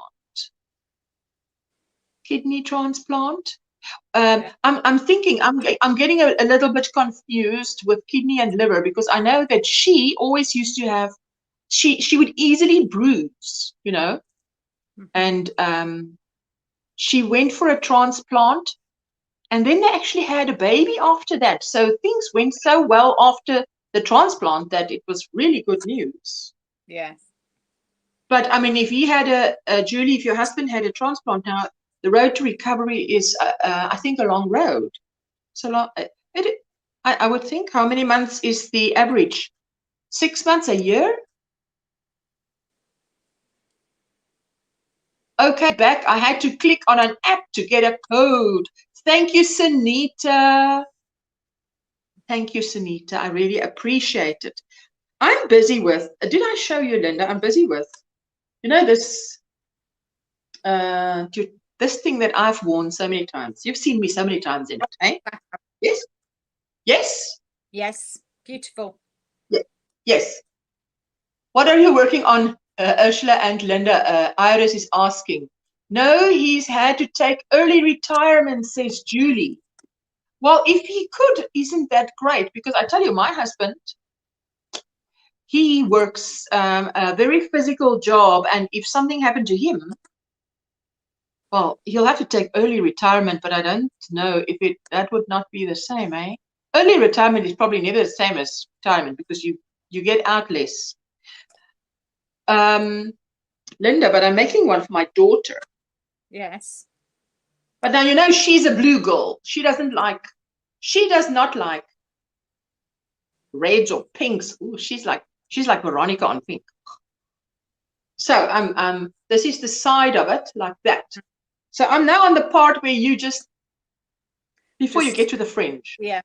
I'm thinking I'm getting a little bit confused with kidney and liver, because I know that she always used to have, she would easily bruise, you know, and she went for a transplant, and then they actually had a baby after that. So things went so well after the transplant that it was really good news. Yes. But I mean, if he had Julie, if your husband had a transplant now, the road to recovery is, I think, a long road. So I would think, how many months is the average? 6 months, a year? Okay, back. I had to click on an app to get a code. Thank you, Sunita. Thank you, Sunita. I really appreciate it. I'm busy with, did I show you, Linda? I'm busy with, you know, this thing that I've worn so many times. You've seen me so many times in it, eh? Yes? Yes? Yes. Beautiful. Yeah. Yes. What are you working on, Ursula and Linda? Iris is asking. No, he's had to take early retirement, says Julie. Well, if he could, isn't that great? Because I tell you, my husband, he works a very physical job, and if something happened to him, well, he'll have to take early retirement, but I don't know if that would not be the same, eh? Early retirement is probably never the same as retirement because you get out less. Linda, but I'm making one for my daughter. Yes. But now, you know, she's a blue girl. She does not like reds or pinks. Ooh, she's like Veronica on pink. So this is the side of it, like that. So I'm now on the part where you just before you get to the fringe. Yeah.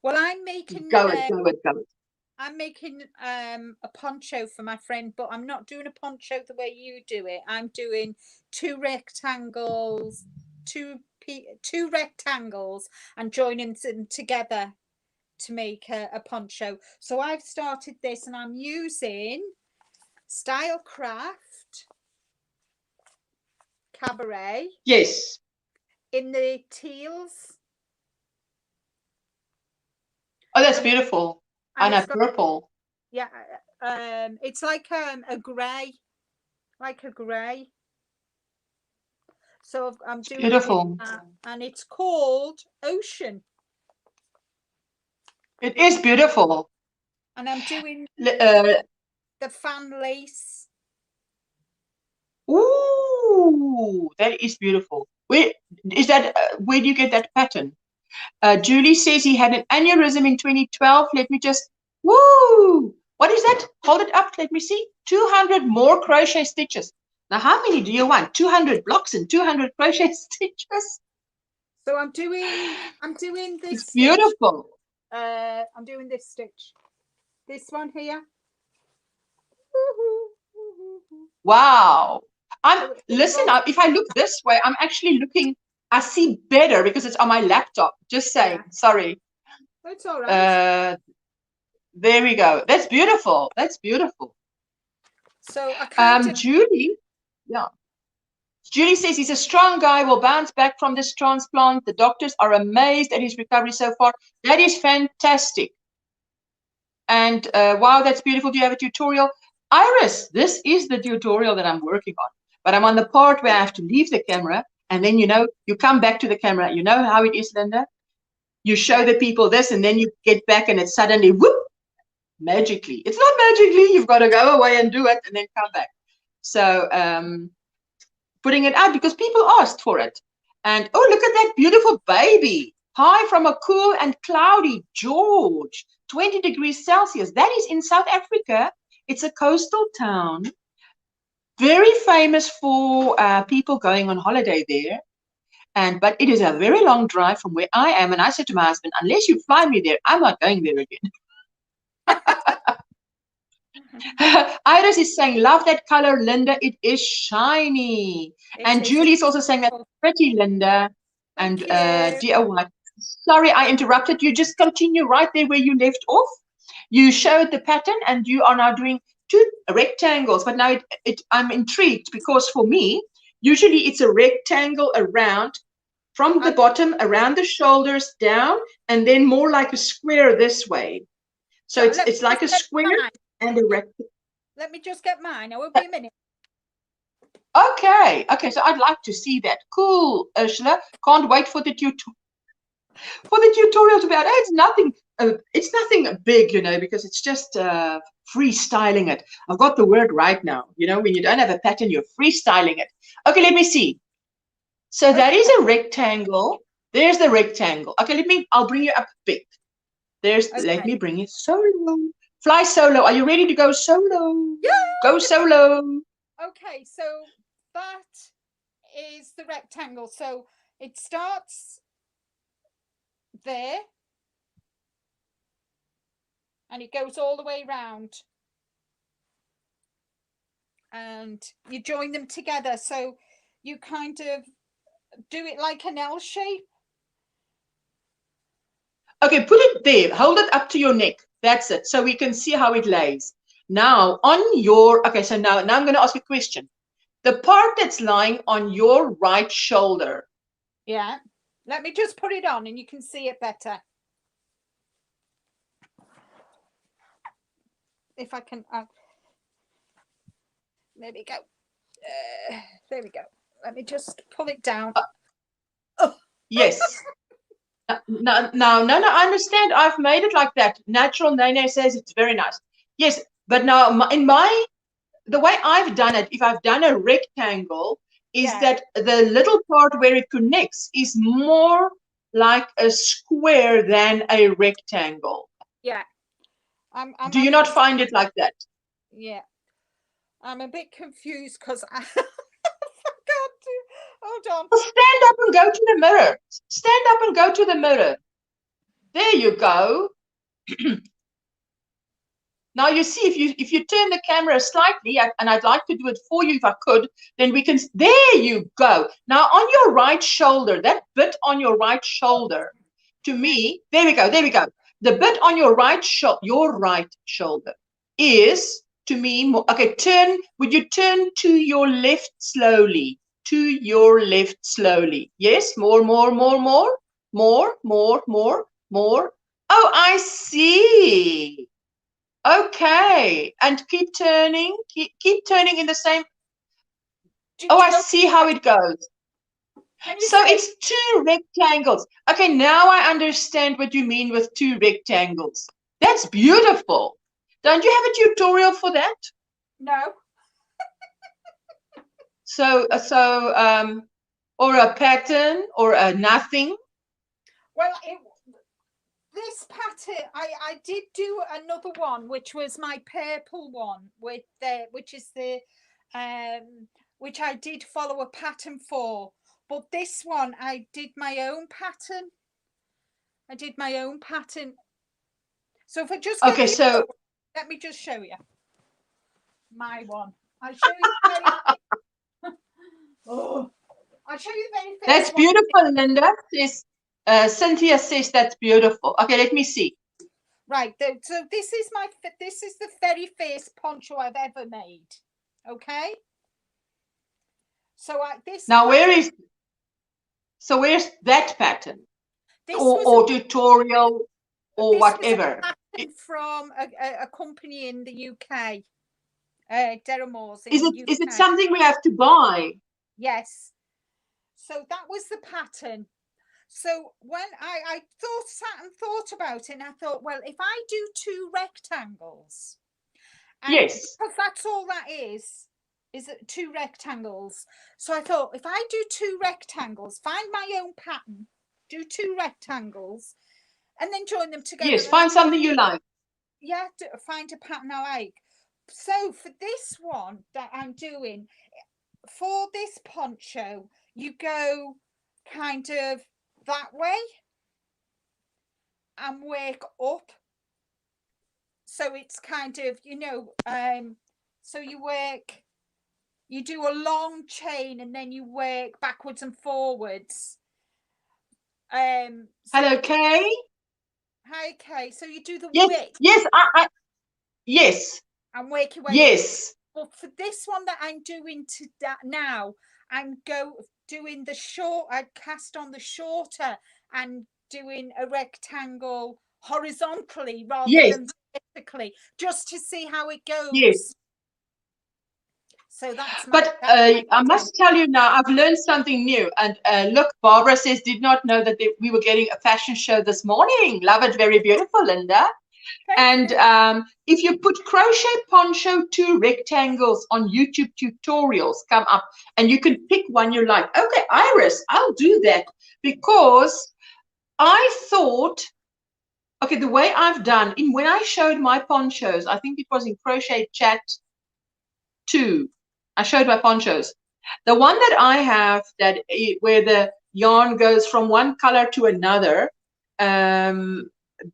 Well, I'm making go it. I'm making a poncho for my friend, but I'm not doing a poncho the way you do it. I'm doing two rectangles and joining them together to make a poncho. So I've started this, and I'm using Stylecraft Cabaret. Yes. In the teals. Oh, that's beautiful. And a purple. Yeah, it's like a grey, So I'm doing beautiful. And it's called Ocean. It is beautiful. And I'm doing the fan lace. Ooh, that is beautiful. Where is that? Where do you get that pattern? Julie says he had an aneurysm in 2012. Let me just, woo! What is that? Hold it up. Let me see. 200 more crochet stitches. Now, how many do you want? 200 blocks and 200 crochet stitches? So I'm doing this. It's beautiful. I'm doing this stitch. This one here. Wow. Listen up. If I look this way, I'm actually looking. I see better because it's on my laptop. Just saying. Yeah. Sorry. That's all right. There we go. That's beautiful. That's beautiful. So I Julie, yeah. Julie says he's a strong guy, will bounce back from this transplant. The doctors are amazed at his recovery so far. That is fantastic. And wow, that's beautiful. Do you have a tutorial? Iris, this is the tutorial that I'm working on. But I'm on the part where I have to leave the camera. And then, you know, you come back to the camera. You know how it is, Linda? You show the people this, and then you get back, and it's suddenly, whoop, magically. It's not magically. You've got to go away and do it and then come back. So putting it out because people asked for it. And, oh, look at that beautiful baby. Hi from a cool and cloudy George. 20 degrees Celsius. That is in South Africa. It's a coastal town. Very famous for people going on holiday there. But it is a very long drive from where I am. And I said to my husband, unless you fly me there, I'm not going there again. Iris is saying, love that color, Linda. It is shiny. And Julie is also saying that's pretty, Linda. And dear wife, sorry I interrupted you. Just continue right there where you left off. You showed the pattern and you are now doing two rectangles. But now I'm intrigued because for me, usually it's a rectangle around from the bottom, around the shoulders, down, and then more like a square this way. So it's like a square and a rectangle. Let me just get mine. I won't be a minute. Okay. So I'd like to see that. Cool, Ursula. Can't wait for the tutorial to be out. It's nothing big, you know, because it's just freestyling it. I've got the word right now. You know, when you don't have a pattern, you're freestyling it. Okay, let me see. So that is a rectangle. There's the rectangle. Okay, I'll bring you up a bit. Let me bring you solo. Fly solo. Are you ready to go solo? Yeah. Go solo. Okay, so that is the rectangle. So it starts there and it goes all the way around. And you join them together. So you kind of do it like an L shape. Okay, put it there. Hold it up to your neck. That's it. So we can see how it lays. Now, so now I'm going to ask a question. The part that's lying on your right shoulder. Yeah. Let me just put it on and you can see it better. If I can, there we go. There we go. Let me just pull it down. Yes. No, I understand. I've made it like that. Natural Nene says it's very nice. Yes, but now the way I've done it, if I've done a rectangle, is that the little part where it connects is more like a square than a rectangle. Yeah. Do you not find it like that? Yeah. I'm a bit confused because I forgot to. Hold on. Well, stand up and go to the mirror. Stand up and go to the mirror. There you go. Now you see, if you turn the camera slightly, and I'd like to do it for you if I could, then we can. There you go. Now on your right shoulder, that bit on your right shoulder, to me, there we go. The bit on your right shoulder is to me more. Okay, turn. Would you turn to your left slowly? To your left slowly. Yes, more. Oh, I see. Okay, and keep turning. Keep turning in the same. Oh, I see how it goes. So it's two rectangles. Okay, now I understand what you mean with two rectangles. That's beautiful. Don't you have a tutorial for that? No. Or a pattern or a nothing? Well, this pattern, I did do another one, which was my purple one with which I did follow a pattern for. But this one, I did my own pattern. So if I just okay, so let me just show you my one. I'll show you. I'll show you the very first. That's beautiful, Linda. Cynthia says that's beautiful. Okay, let me see. Right. So this is the very first poncho I've ever made. Okay. So now where's that pattern? Or tutorial or whatever. From a company in the UK. Deramores in the UK. Is it something we have to buy? Yes. So that was the pattern. So when I sat and thought about it, and I thought, well, if I do two rectangles, yes, because that's all that is it two rectangles. So I thought, if I do two rectangles, find my own pattern, do two rectangles, and then join them together. Yes, find something you like. Yeah, find a pattern I like. So for this one that I'm doing, for this poncho, you go kind of that way and work up. So it's kind of, so you do a long chain and then you work backwards and forwards. Hello, Kay. Hi, Kay. So you do the width. Yes, yes. And work your way. Yes. But for this one that I'm doing now, I'm doing the short. I cast on the shorter and doing a rectangle horizontally rather than vertically, just to see how it goes. Yes. So that's but I must tell you now, I've learned something new. And look, Barbara says, did not know that we were getting a fashion show this morning. Love it. Very beautiful, Linda. And if you put crochet poncho 2 rectangles on YouTube tutorials, come up and you can pick one you like. Okay, Iris, I'll do that, because I thought, okay, the way I've done, when I showed my ponchos, I think it was in Crochet Chat 2, I showed my ponchos. The one that I have where the yarn goes from one color to another,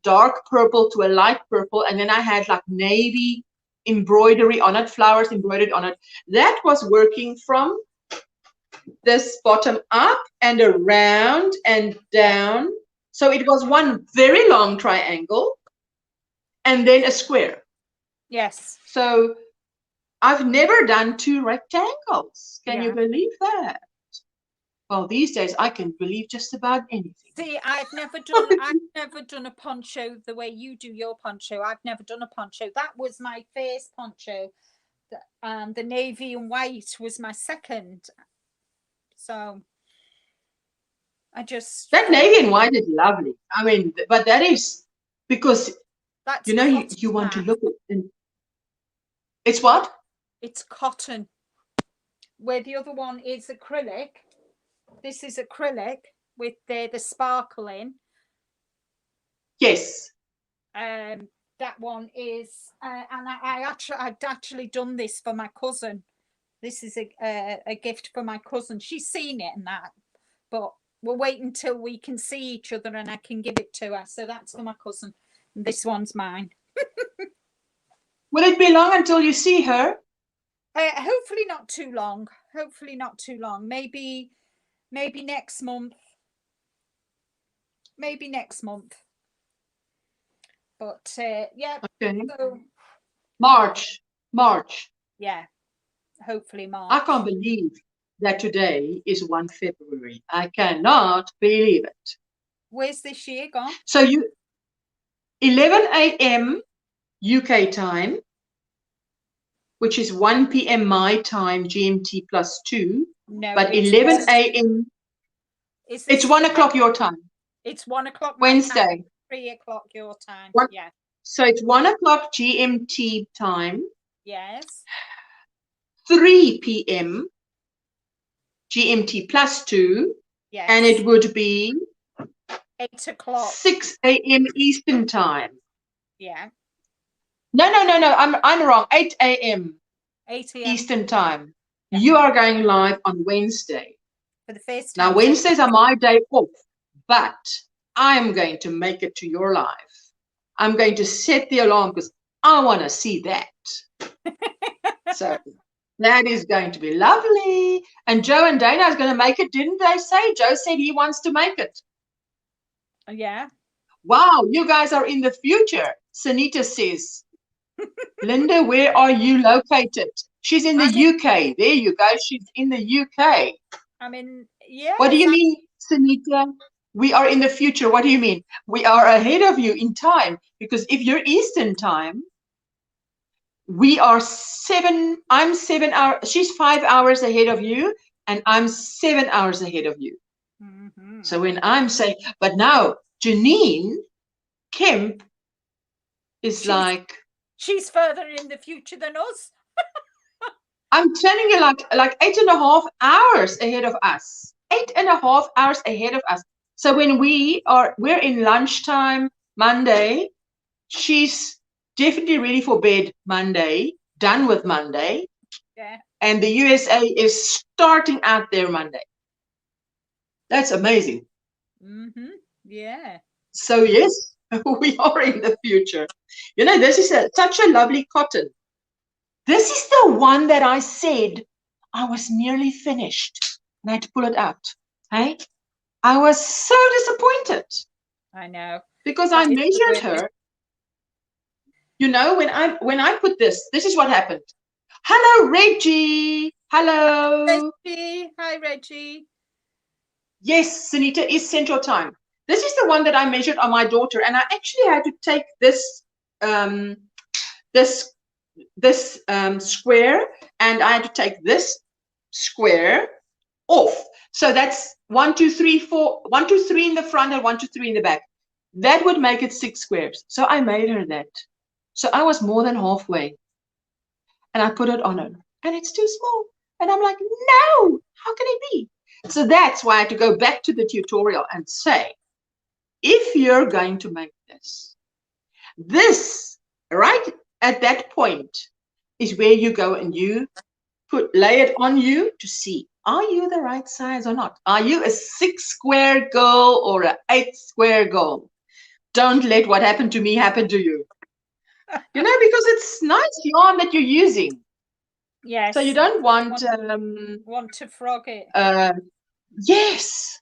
dark purple to a light purple, and then I had like navy embroidery on it, flowers embroidered on it. That was working from this bottom up and around and down. So it was one very long triangle and then a square. Yes. So I've never done 2 rectangles. Can you believe that? Well, these days I can believe just about anything. See, I've never done a poncho the way you do your poncho. I've never done a poncho. That was my first poncho. The navy and white was my second. So I just That navy and white is lovely. I mean, but that is because, that's you know, you want to look at it. It's what? It's cotton. Where the other one is acrylic. This is acrylic with the sparkle in. Yes. That one is, and I've actually done this for my cousin. This is a gift for my cousin. She's seen it and that, but we'll wait until we can see each other and I can give it to her. So that's for my cousin. And this one's mine. Will it be long until you see her? Hopefully not too long. Hopefully not too long. Maybe next month. Maybe next month. But yeah. Okay. So, March. Yeah. Hopefully March. I can't believe that today is 1 February. I cannot believe it. Where's this year gone? So 11 a.m. UK time, which is 1 p.m. my time, GMT +2. No, but 11 a.m. It's 1 o'clock your time. It's 1 o'clock Wednesday. 3 o'clock your time. Yeah. So it's 1 o'clock GMT time. Yes. 3 p.m. GMT +2. Yes. And it would be 8 o'clock. 6 a.m. Eastern time. Yeah. No. I'm wrong. 8 a.m. 8 a.m. Eastern time. Yeah. You are going live on Wednesday. For the first time. Now, Wednesdays are my day off, but I'm going to make it to your live. I'm going to set the alarm because I want to see that. So that is going to be lovely. And Joe and Dana is going to make it, didn't they say? Joe said he wants to make it. Yeah. Wow, you guys are in the future, Sunita says. Linda, where are you located? She's in the UK. There you go. She's in the UK. I mean, yeah. What do you mean, Sunita? We are in the future. What do you mean? We are ahead of you in time, because if you're Eastern time, we are I'm 7 hours, she's 5 hours ahead of you, and I'm 7 hours ahead of you. Mm-hmm. So when I'm saying, but now Janine Kemp is she's further in the future than us. I'm telling you, like 8.5 hours ahead of us. 8.5 hours ahead of us. So when we're in lunchtime Monday, she's definitely ready for bed Monday, done with Monday. Yeah. And the USA is starting out there Monday. That's amazing. Mm-hmm. Yeah. So yes, we are in the future. You know, this is such a lovely cotton. This is the one that I said I was nearly finished and I had to pull it out. Hey, I was so disappointed. I know. Because I measured her. You know, when I put this is what happened. Hello, Reggie. Hello. Reggie. Hi, Reggie. Yes, Sunita is Central Time. This is the one that I measured on my daughter, and I actually had to take this square, and I had to take this square off. So that's 1, 2, 3, 4, 1, 2, 3 in the front and 1, 2, 3 in the back. That would make it 6 squares. So I made her that. So I was more than halfway. And I put it on her. And it's too small. And I'm like, no, how can it be? So that's why I had to go back to the tutorial and say, if you're going to make this right at that point is where you go and you lay it on you to see, are you the right size or not? Are you a 6 square girl or an 8 square girl? Don't let what happened to me happen to you. You know, because it's nice yarn that you're using. Yes. So you don't want to frog it. Yes.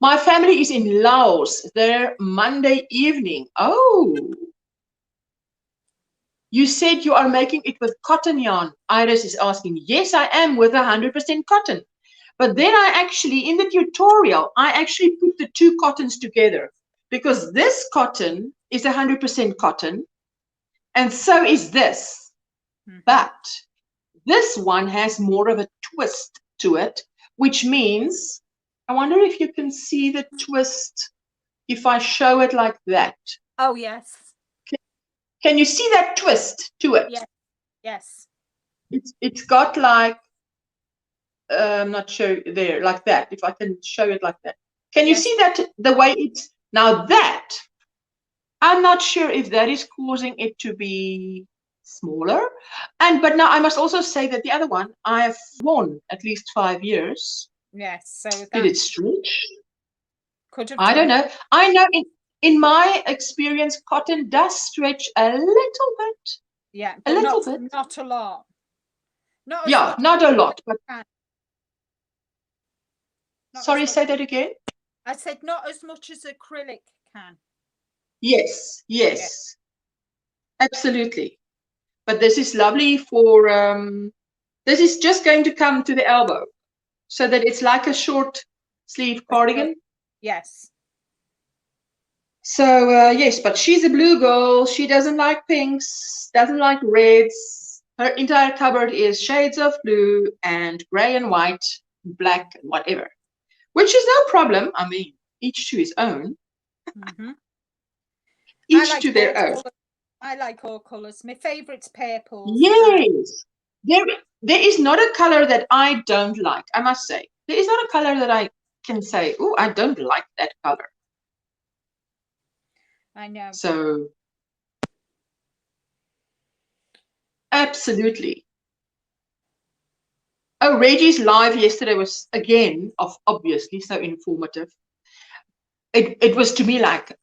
My family is in Laos. They're Monday evening. Oh. You said you are making it with cotton yarn. Iris is asking. Yes, I am with 100% cotton. But then I actually, in the tutorial, I actually put the two cottons together, because this cotton is 100% cotton, and so is this. Mm-hmm. But this one has more of a twist to it, which means I wonder if you can see the twist if I show it like that. Oh, yes. Can you see that twist to it? Yes. Yes. It's got like, I'm not sure there, like that, if I can show it like that. Can you see that, the way it's, now that, I'm not sure if that is causing it to be smaller. But now I must also say that the other one, I have worn at least 5 years. Yes, so that did it stretch? Could have I don't done. know. I know in my experience, cotton does stretch a little bit. Yeah, a but little bit. Not a lot. Not as Yeah, much not a lot. But sorry, much. say that again. I said not as much as acrylic can. Yes, yes, absolutely. But this is lovely for. This is just going to come to the elbow, so that it's like a short sleeve cardigan. Yes. So yes, but she's a blue girl. She doesn't like pinks, doesn't like reds. Her entire cupboard is shades of blue and grey and white, black and whatever, which is no problem. I mean, each to his own. Mm-hmm. Each to their own. I like all colours. My favourite's purple. Yes. There is not a colour that I don't like, I must say. There is not a colour that I can say, oh, I don't like that colour. I know. So, absolutely. Oh, Reggie's live yesterday was, again, obviously so informative. It was to me like,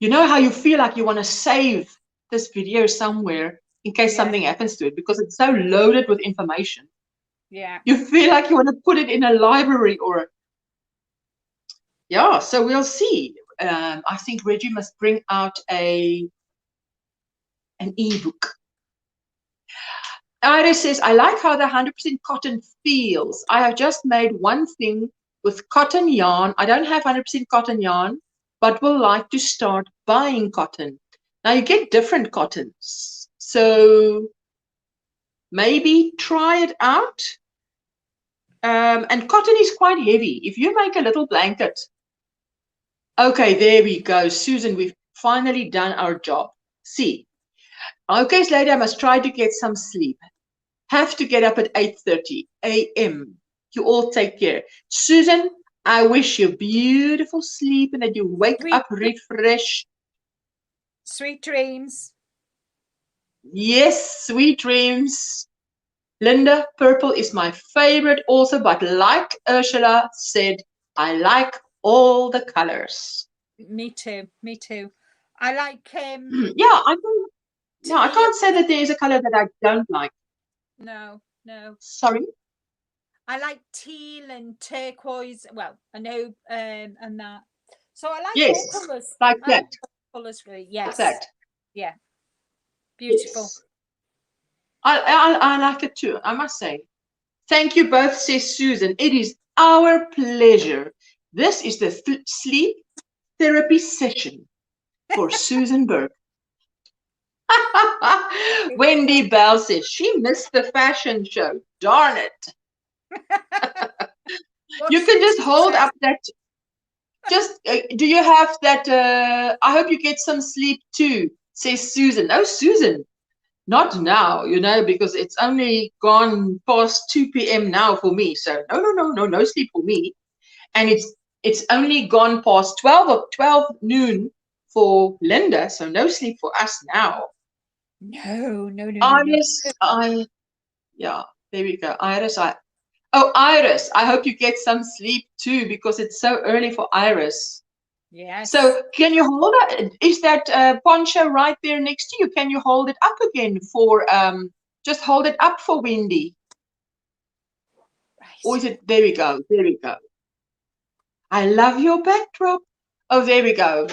you know how you feel like you want to save this video somewhere in case something happens to it, because it's so loaded with information. Yeah. You feel like you want to put it in a library or... Yeah, so we'll see. I think Reggie must bring out an ebook. Iris says, I like how the 100% cotton feels. I have just made one thing with cotton yarn. I don't have 100% cotton yarn, but will like to start buying cotton. Now you get different cottons. So maybe try it out. And cotton is quite heavy. If you make a little blanket. Okay, there we go. Susan, we've finally done our job. See. Okay, lady, I must try to get some sleep. Have to get up at 8:30 a.m. You all take care. Susan, I wish you beautiful sleep and that you wake up refreshed. Sweet dreams. Yes, sweet dreams. Linda, purple is my favorite also, but like Ursula said, I like all the colors. Me too. Me too. I like yeah, I can't say that there is a color that I don't like. No, no. Sorry? I like teal and turquoise. Well, I know and that. So I like all colours. Like that. Colours really. Yes. Like that. Yeah. Beautiful. Yes. I like it too, I must say. Thank you both, says Susan. It is our pleasure. This is the sleep therapy session for Susan Burke. Wendy Bell says she missed the fashion show. Darn it. You can just hold up that. Just do you have that? I hope you get some sleep too, says Susan. Oh, Susan, not now, you know, because it's only gone past 2 p.m. now for me. So no sleep for me. And it's only gone past 12 noon for Linda. So no sleep for us now. No. Iris, yeah, there we go. Iris, Iris, I hope you get some sleep too, because it's so early for Iris. Yes. So can you hold it? Is that poncho right there next to you? Can you hold it up again for, just hold it up for Wendy? Right. Or is it, there we go, there we go. I love your backdrop. Oh, there we go.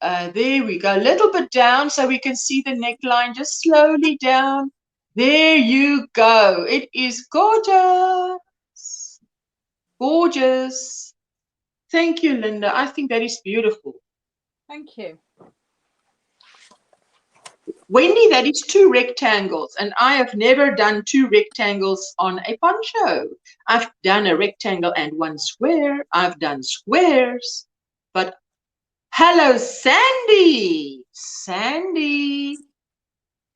There we go, a little bit down so we can see the neckline, just slowly down. There you go. It is gorgeous. Gorgeous. Thank you, Linda. I think that is beautiful. Thank you. Wendy, that is 2 rectangles, and I have never done 2 rectangles on a poncho. I've done a rectangle and 1 square. I've done squares, but hello, Sandy. Sandy,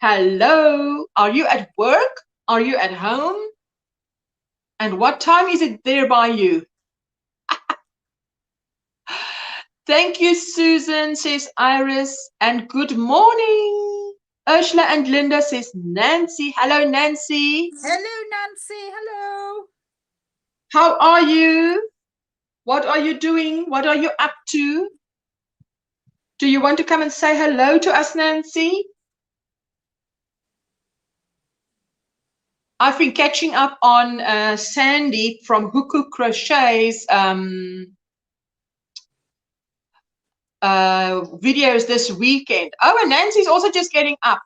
hello. Are you at work? Are you at home? And what time is it there by you? Thank you, Susan, says Iris, and good morning. Ursula and Linda, says Nancy. Hello, Nancy. Hello, Nancy. Hello. How are you? What are you doing? What are you up to? Do you want to come and say hello to us, Nancy? I've been catching up on Sandy from Huku Crochet's videos this weekend. Oh, and Nancy's also just getting up.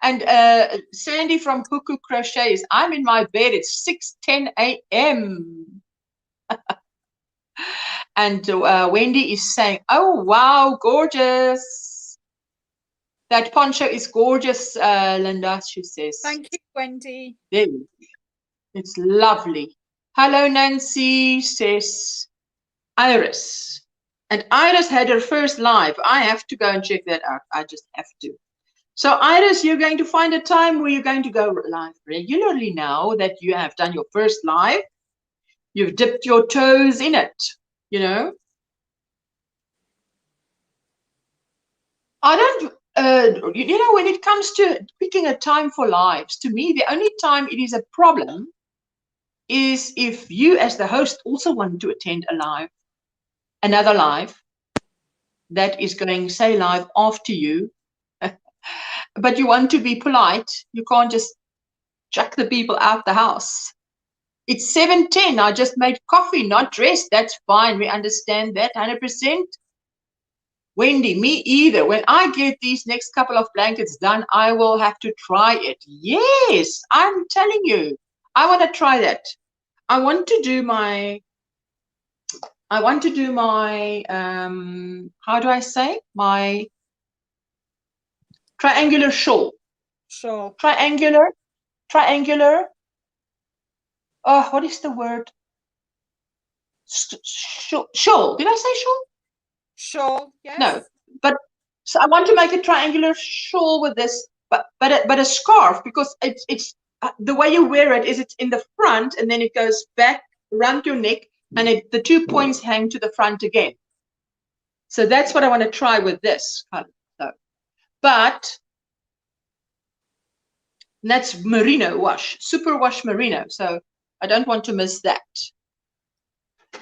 And Sandy from Huku Crochets, I'm in my bed. It's 6:10 a.m. And Wendy is saying, oh, wow, gorgeous. That poncho is gorgeous, Linda, she says. Thank you, Wendy. There you go. It's lovely. Hello, Nancy, says Iris. And Iris had her first live. I have to go and check that out. I just have to. So Iris, you're going to find a time where you're going to go live regularly now that you have done your first live. You've dipped your toes in it, you know. I don't, you know, when it comes to picking a time for lives, to me, the only time it is a problem is if you as the host also want to attend a live, another live that is going, say, live after you. But you want to be polite. You can't just chuck the people out the house. It's 7:10. I just made coffee, not dressed. That's fine. We understand that 100%. Wendy, me either. When I get these next couple of blankets done, I will have to try it. Yes, I'm telling you. I want to try that. I want to do my how do I say? My triangular shawl. Sure. Triangular. Oh, what is the word? Shawl. Did I say shawl? Shawl, yes. No, but so I want to make a triangular shawl with this, but a scarf, because it's the way you wear it is it's in the front and then it goes back around your neck, and the 2 points hang to the front again. So that's what I want to try with this color. So, but that's merino wash, super wash merino. So I don't want to miss that.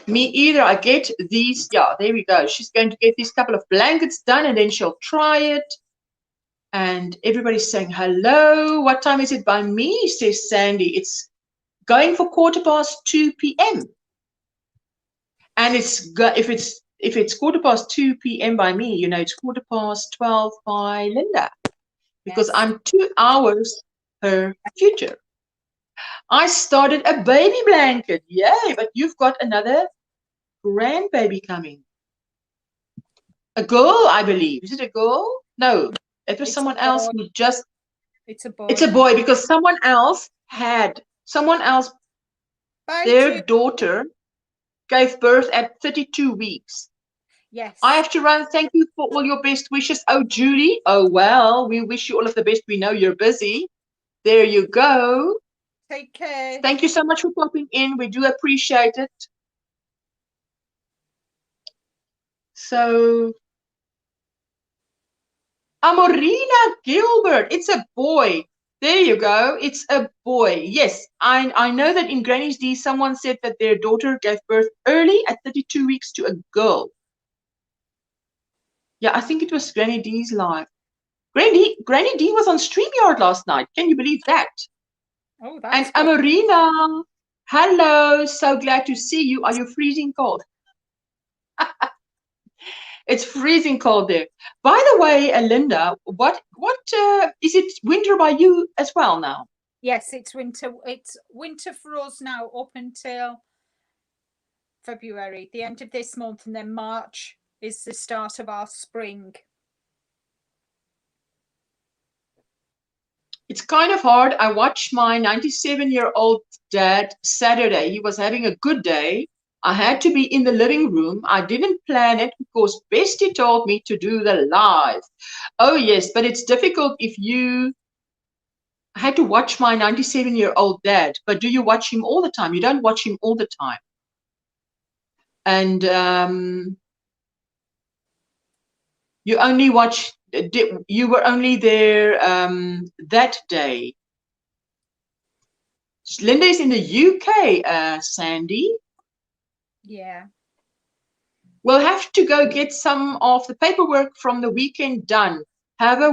Me either. I get these. Yeah, there we go. She's going to get these couple of blankets done and then she'll try it. And everybody's saying hello. What time is it by me? Says Sandy. It's going for 2:15 p.m. And if it's 2:15 p.m. by me, you know, it's 12:15 by Linda, because Yes. I'm 2 hours her future. I started a baby blanket. Yay, but you've got another grandbaby coming. A girl, I believe. Is it a girl? No, it was someone else who just. It's a boy. It's a boy, because someone else, their daughter gave birth at 32 weeks. Yes. I have to run. Thank you for all your best wishes. Oh, Judy. Oh, well, we wish you all of the best. We know you're busy. There you go. Take care. Thank you so much for popping in. We do appreciate it. So, Amorina Gilbert. It's a boy. There you go. It's a boy. Yes, I know that in Granny's D, someone said that their daughter gave birth early at 32 weeks to a girl. Yeah, I think it was Granny D's live. Granny D was on StreamYard last night. Can you believe that? Oh, that's and Amarina, hello. So glad to see you. Are you freezing cold? It's freezing cold there. By the way, Linda, what is it winter by you as well now? Yes, it's winter. It's winter for us now up until February, the end of this month, and then March is the start of our spring. It's kind of hard. I watched my 97-year-old dad Saturday. He was having a good day. I had to be in the living room. I didn't plan it because Bestie told me to do the live. Oh, yes, but it's difficult if you I had to watch my 97-year-old dad. But do you watch him all the time? You don't watch him all the time. And you only watch, you were only there that day. Linda is in the UK, Sandy. Yeah. We'll have to go get some of the paperwork from the weekend done. Have a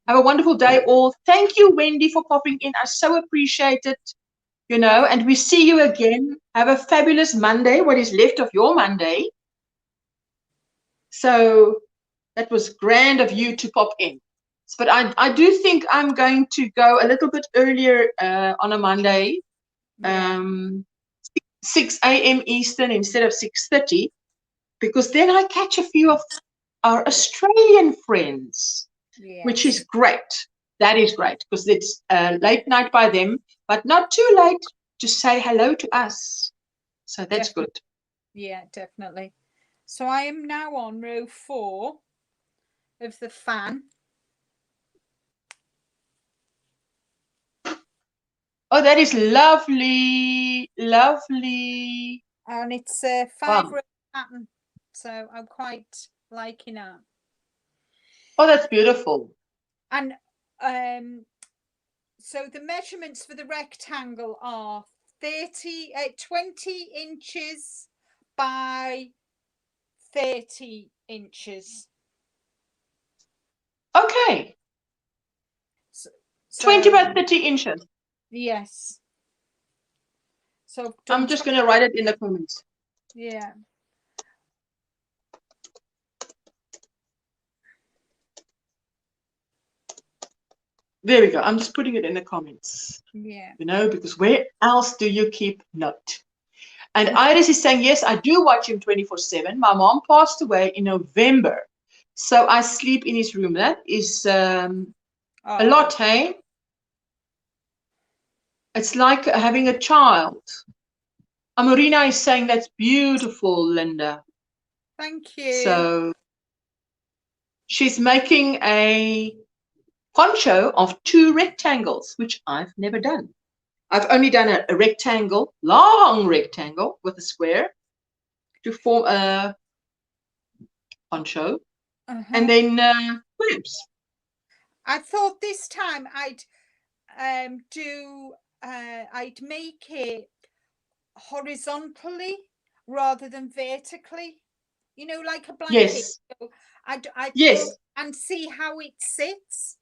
wonderful day all. Thank you, Wendy, for popping in. I so appreciate it. You know, and we see you again. Have a fabulous Monday, what is left of your Monday. So that was grand of you to pop in. But I do think I'm going to go a little bit earlier on a Monday, 6 a.m. Eastern instead of 6:30, because then I catch a few of our Australian friends, which is great. That is great, because it's late night by them, but not too late to say hello to us. So that's good. Yeah, definitely. So I am now on row 4 of the fan. Oh, that is lovely, lovely. And it's a 5-row pattern, so I'm quite liking that. Oh, that's beautiful. And so the measurements for the rectangle are 20 inches by 30 inches. Okay. So 20 by 30 inches. Yes. So I'm just going to write it in the comments. Yeah. There we go. I'm just putting it in the comments. Yeah. You know, because where else do you keep note? And Iris is saying, yes, I do watch him 24/7. My mom passed away in November, so I sleep in his room. That is a lot, hey? It's like having a child. Amorina is saying that's beautiful, Linda. Thank you. So she's making a poncho of 2 rectangles, which I've never done. I've only done a rectangle, long rectangle with a square to form a poncho, and then clamps. I thought this time I'd I'd make it horizontally rather than vertically, you know, like a blanket. Yes. So I'd yes. and see how it sits,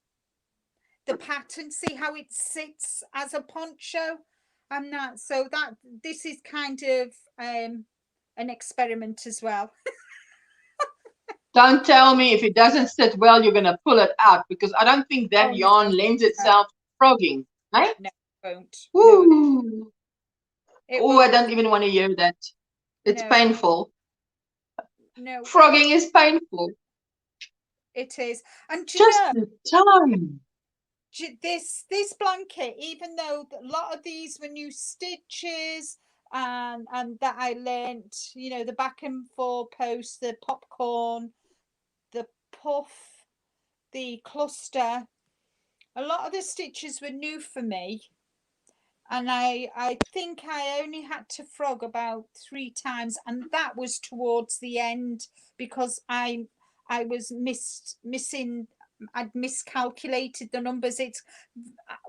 the pattern, see how it sits as a poncho. And that, so that this is kind of an experiment as well. Don't tell me if it doesn't sit well, you're going to pull it out, because I don't think that yarn lends itself to frogging. Right? No, it won't. Ooh. No, I don't even want to hear that. It's painful. No. Frogging is painful. It is. And just the time. This blanket, even though a lot of these were new stitches, and that I learnt, you know, the back and forth post, the popcorn, the puff, the cluster, a lot of the stitches were new for me, and I think I only had to frog about 3 times, and that was towards the end, because I was missing. I'd miscalculated the numbers. It's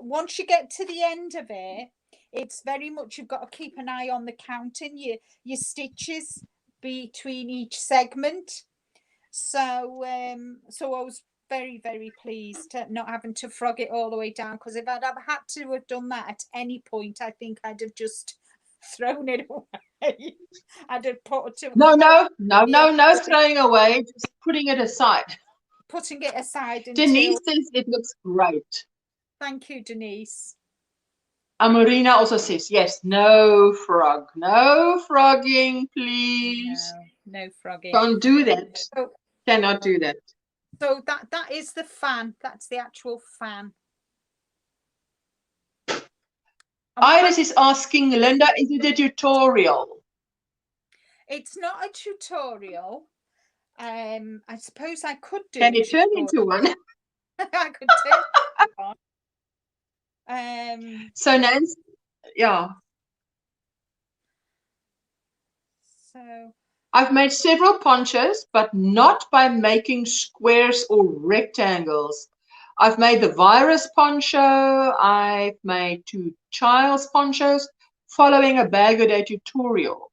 once you get to the end of it, it's very much, you've got to keep an eye on the counting your stitches between each segment. So so I was very, very pleased not having to frog it all the way down, because if I'd have had to have done that at any point, I think I'd have just thrown it away. I'd have put it to no throwing away, just putting it aside. Putting it aside until... Denise says it looks great. Thank you, Denise. Marina also says, yes, no frog. No frogging, please. No frogging. Don't do that. Cannot do that. So that is the fan. That's the actual fan. Iris is asking, Linda, is it a tutorial? It's not a tutorial. I suppose I could do. Can it turn into one? I could turn it on. So Nancy, yeah. So I've made several ponchos, but not by making squares or rectangles. I've made the virus poncho. I've made 2 child's ponchos following a bag a day tutorial.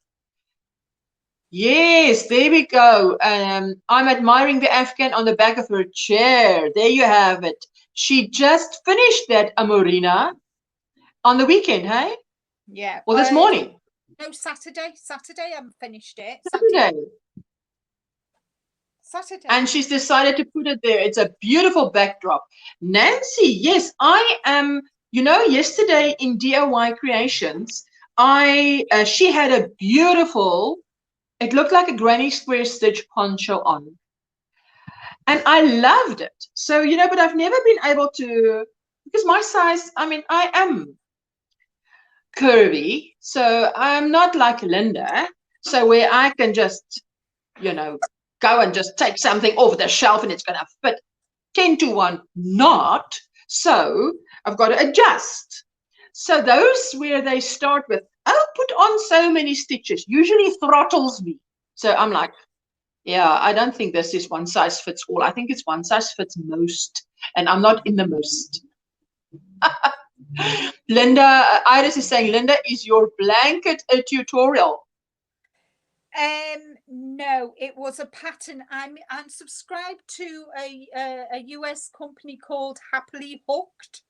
Yes, there we go. I'm admiring the Afghan on the back of her chair. There you have it. She just finished that, Amorina, on the weekend, hey? Yeah. Or this morning? No, Saturday. Saturday, I finished it. Saturday. And she's decided to put it there. It's a beautiful backdrop. Nancy, yes, I am. You know, yesterday in DIY Creations, she had a beautiful, it looked like a granny square stitch poncho on. And I loved it. So, you know, but I've never been able to, because my size, I mean, I am curvy. So I'm not like Linda. So where I can just, you know, go and just take something off the shelf and it's going to fit 10 to 1, not. So I've got to adjust. So those where they start with, oh, put on so many stitches, usually throttles me. So I'm like, yeah, I don't think this is one size fits all. I think it's one size fits most. And I'm not in the most. Linda, Iris is saying, Linda, is your blanket a tutorial? No, it was a pattern. I'm subscribed to a US company called Happily Hooked,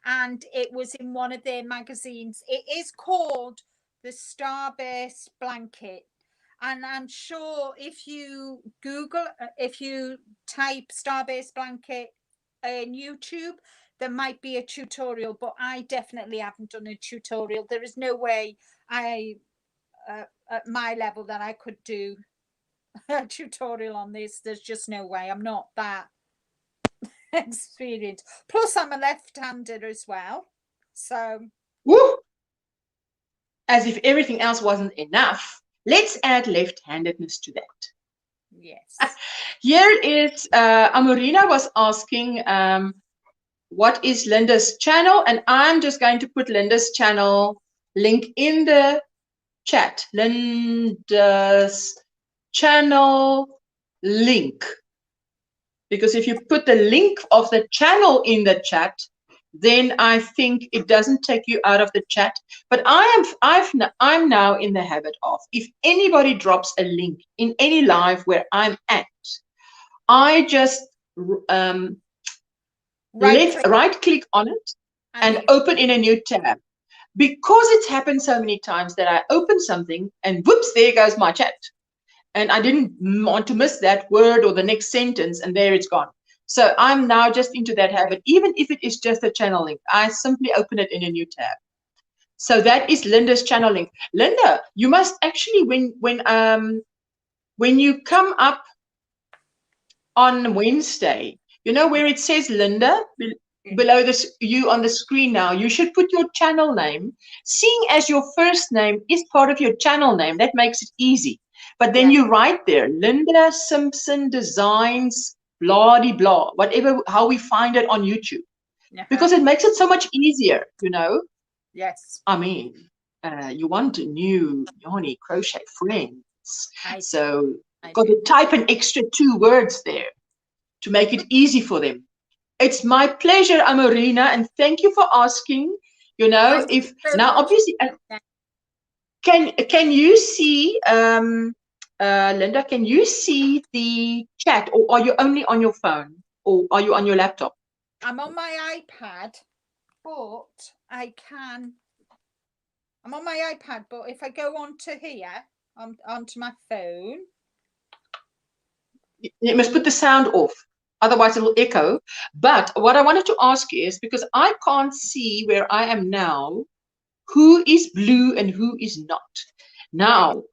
and it was in one of their magazines. It is called the Starbase Blanket, and I'm sure if you Google, if you type Starbase Blanket in YouTube, there might be a tutorial, but I definitely haven't done a tutorial. There is no way at my level that I could do a tutorial on this. There's just no way. I'm not that experienced. Plus, I'm a left-hander as well. So, woo, as if everything else wasn't enough, let's add left-handedness to that. Yes. Here is Amorina was asking, what is Linda's channel? And I'm just going to put Linda's channel link in the chat. Linda's channel link. Because if you put the link of the channel in the chat, then I think it doesn't take you out of the chat. But I'm now in the habit of, if anybody drops a link in any live where I'm at, I just right click on it and open in a new tab. Because it's happened so many times that I open something and whoops, there goes my chat. And I didn't want to miss that word or the next sentence, and there it's gone. So I'm now just into that habit. Even if it is just a channel link, I simply open it in a new tab. So that is Linda's channel link. Linda, you must actually, when you come up on Wednesday, you know where it says Linda below this, you on the screen now, you should put your channel name, seeing as your first name is part of your channel name. That makes it easy. But then you write there, Linda Simpson Designs, blah, de blah, whatever, how we find it on YouTube. Because it makes it so much easier, you know? Yes. I mean, you want a new yarny crochet friends. So you've got to type an extra 2 words there to make it easy for them. It's my pleasure, Amorina, and thank you for asking. You know, if now obviously, can you see, Linda? Can you see the chat, or are you only on your phone, or are you on your laptop? I'm on my iPad, but I can. I'm on my iPad, but if I go onto here, onto my phone, you must put the sound off. Otherwise it will echo. But what I wanted to ask is, because I can't see where I am now, who is blue and who is not. Now,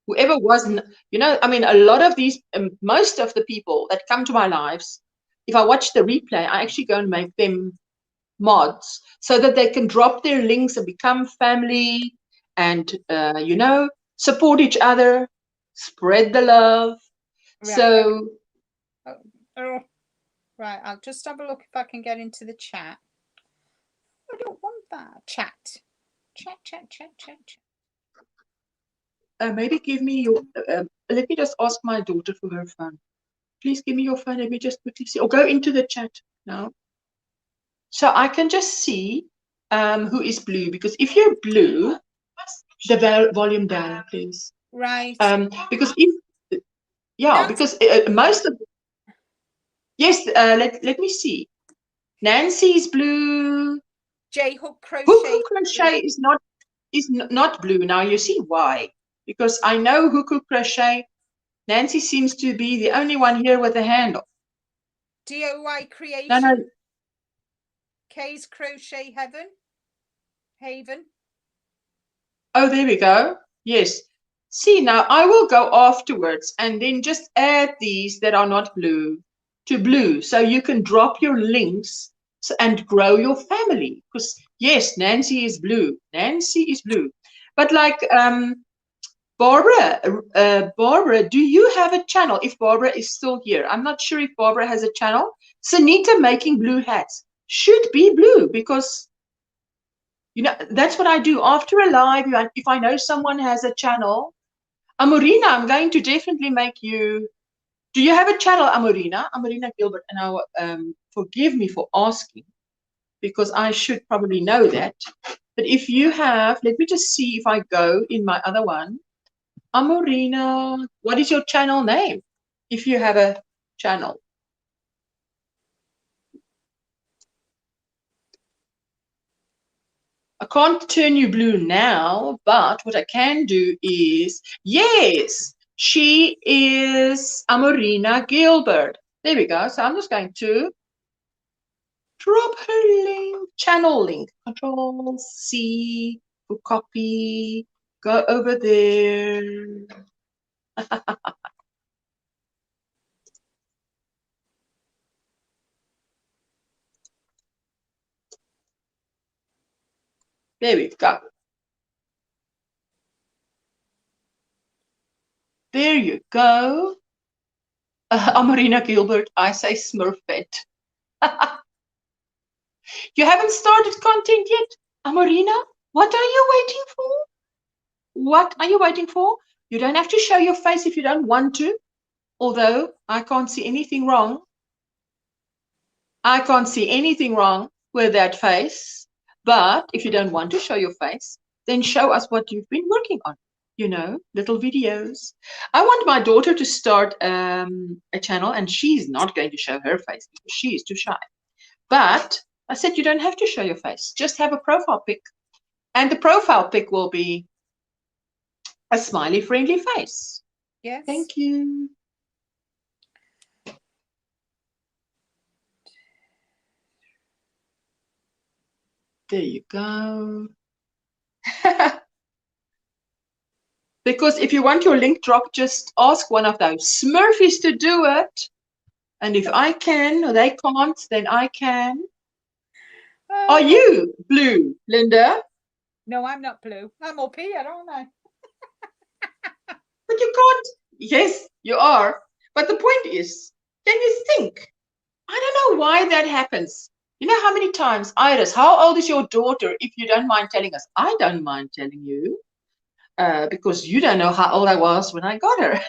whoever was, you know, I mean, a lot of these, most of the people that come to my lives, if I watch the replay, I actually go and make them mods so that they can drop their links and become family and, you know, support each other, spread the love. Right. So, oh, right. I'll just have a look if I can get into the chat. I don't want that. Chat. maybe give me your, let me just ask my daughter for her phone. Please give me your phone. Let me just quickly see, or go into the chat now. So I can just see who is blue, because if you're blue, the volume down, please. Right. Because if, yeah, because most of, yes, let me see. Nancy is blue. J Hook Crochet. Hook Crochet is not blue. Now you see why. Because I know Hook Crochet. Nancy seems to be the only one here with a handle. DIY Creation. No. Kay's Crochet Haven. Oh, there we go. Yes. See, now I will go afterwards and then just add these that are not blue to blue. So you can drop your links and grow your family. Because, yes, Nancy is blue. Nancy is blue. But like Barbara, do you have a channel? If Barbara is still here. I'm not sure if Barbara has a channel. Sunita Making Blue Hats should be blue, because you know, that's what I do after a live. If I know someone has a channel, Amorina, I'm going to definitely make you. Do you have a channel, Amorina? Amorina Gilbert, and now forgive me for asking, because I should probably know that. But if you have, let me just see if I go in my other one. Amorina, what is your channel name? If you have a channel. I can't turn you blue now, but what I can do is, yes, she is Amorina Gilbert. There we go. So I'm just going to drop her link, channel link, Control C for copy, go over there. There we go. There you go. Amorina Gilbert, I say Smurfette. You haven't started content yet, Amorina? What are you waiting for? What are you waiting for? You don't have to show your face if you don't want to, although I can't see anything wrong. I can't see anything wrong with that face. But if you don't want to show your face, then show us what you've been working on. You know, little videos. I want my daughter to start a channel, and she's not going to show her face because she is too shy. But I said you don't have to show your face. Just have a profile pic. And the profile pic will be a smiley, friendly face. Yes. Thank you. There you go. Because if you want your link drop, just ask one of those Smurfies to do it. And if I can or they can't, then I can. Are you blue, Linda? No, I'm not blue. I'm up here, aren't I? But you can't. Yes, you are. But the point is, can you think? I don't know why that happens. You know how many times, Iris, how old is your daughter, if you don't mind telling us? I don't mind telling you, because you don't know how old I was when I got her.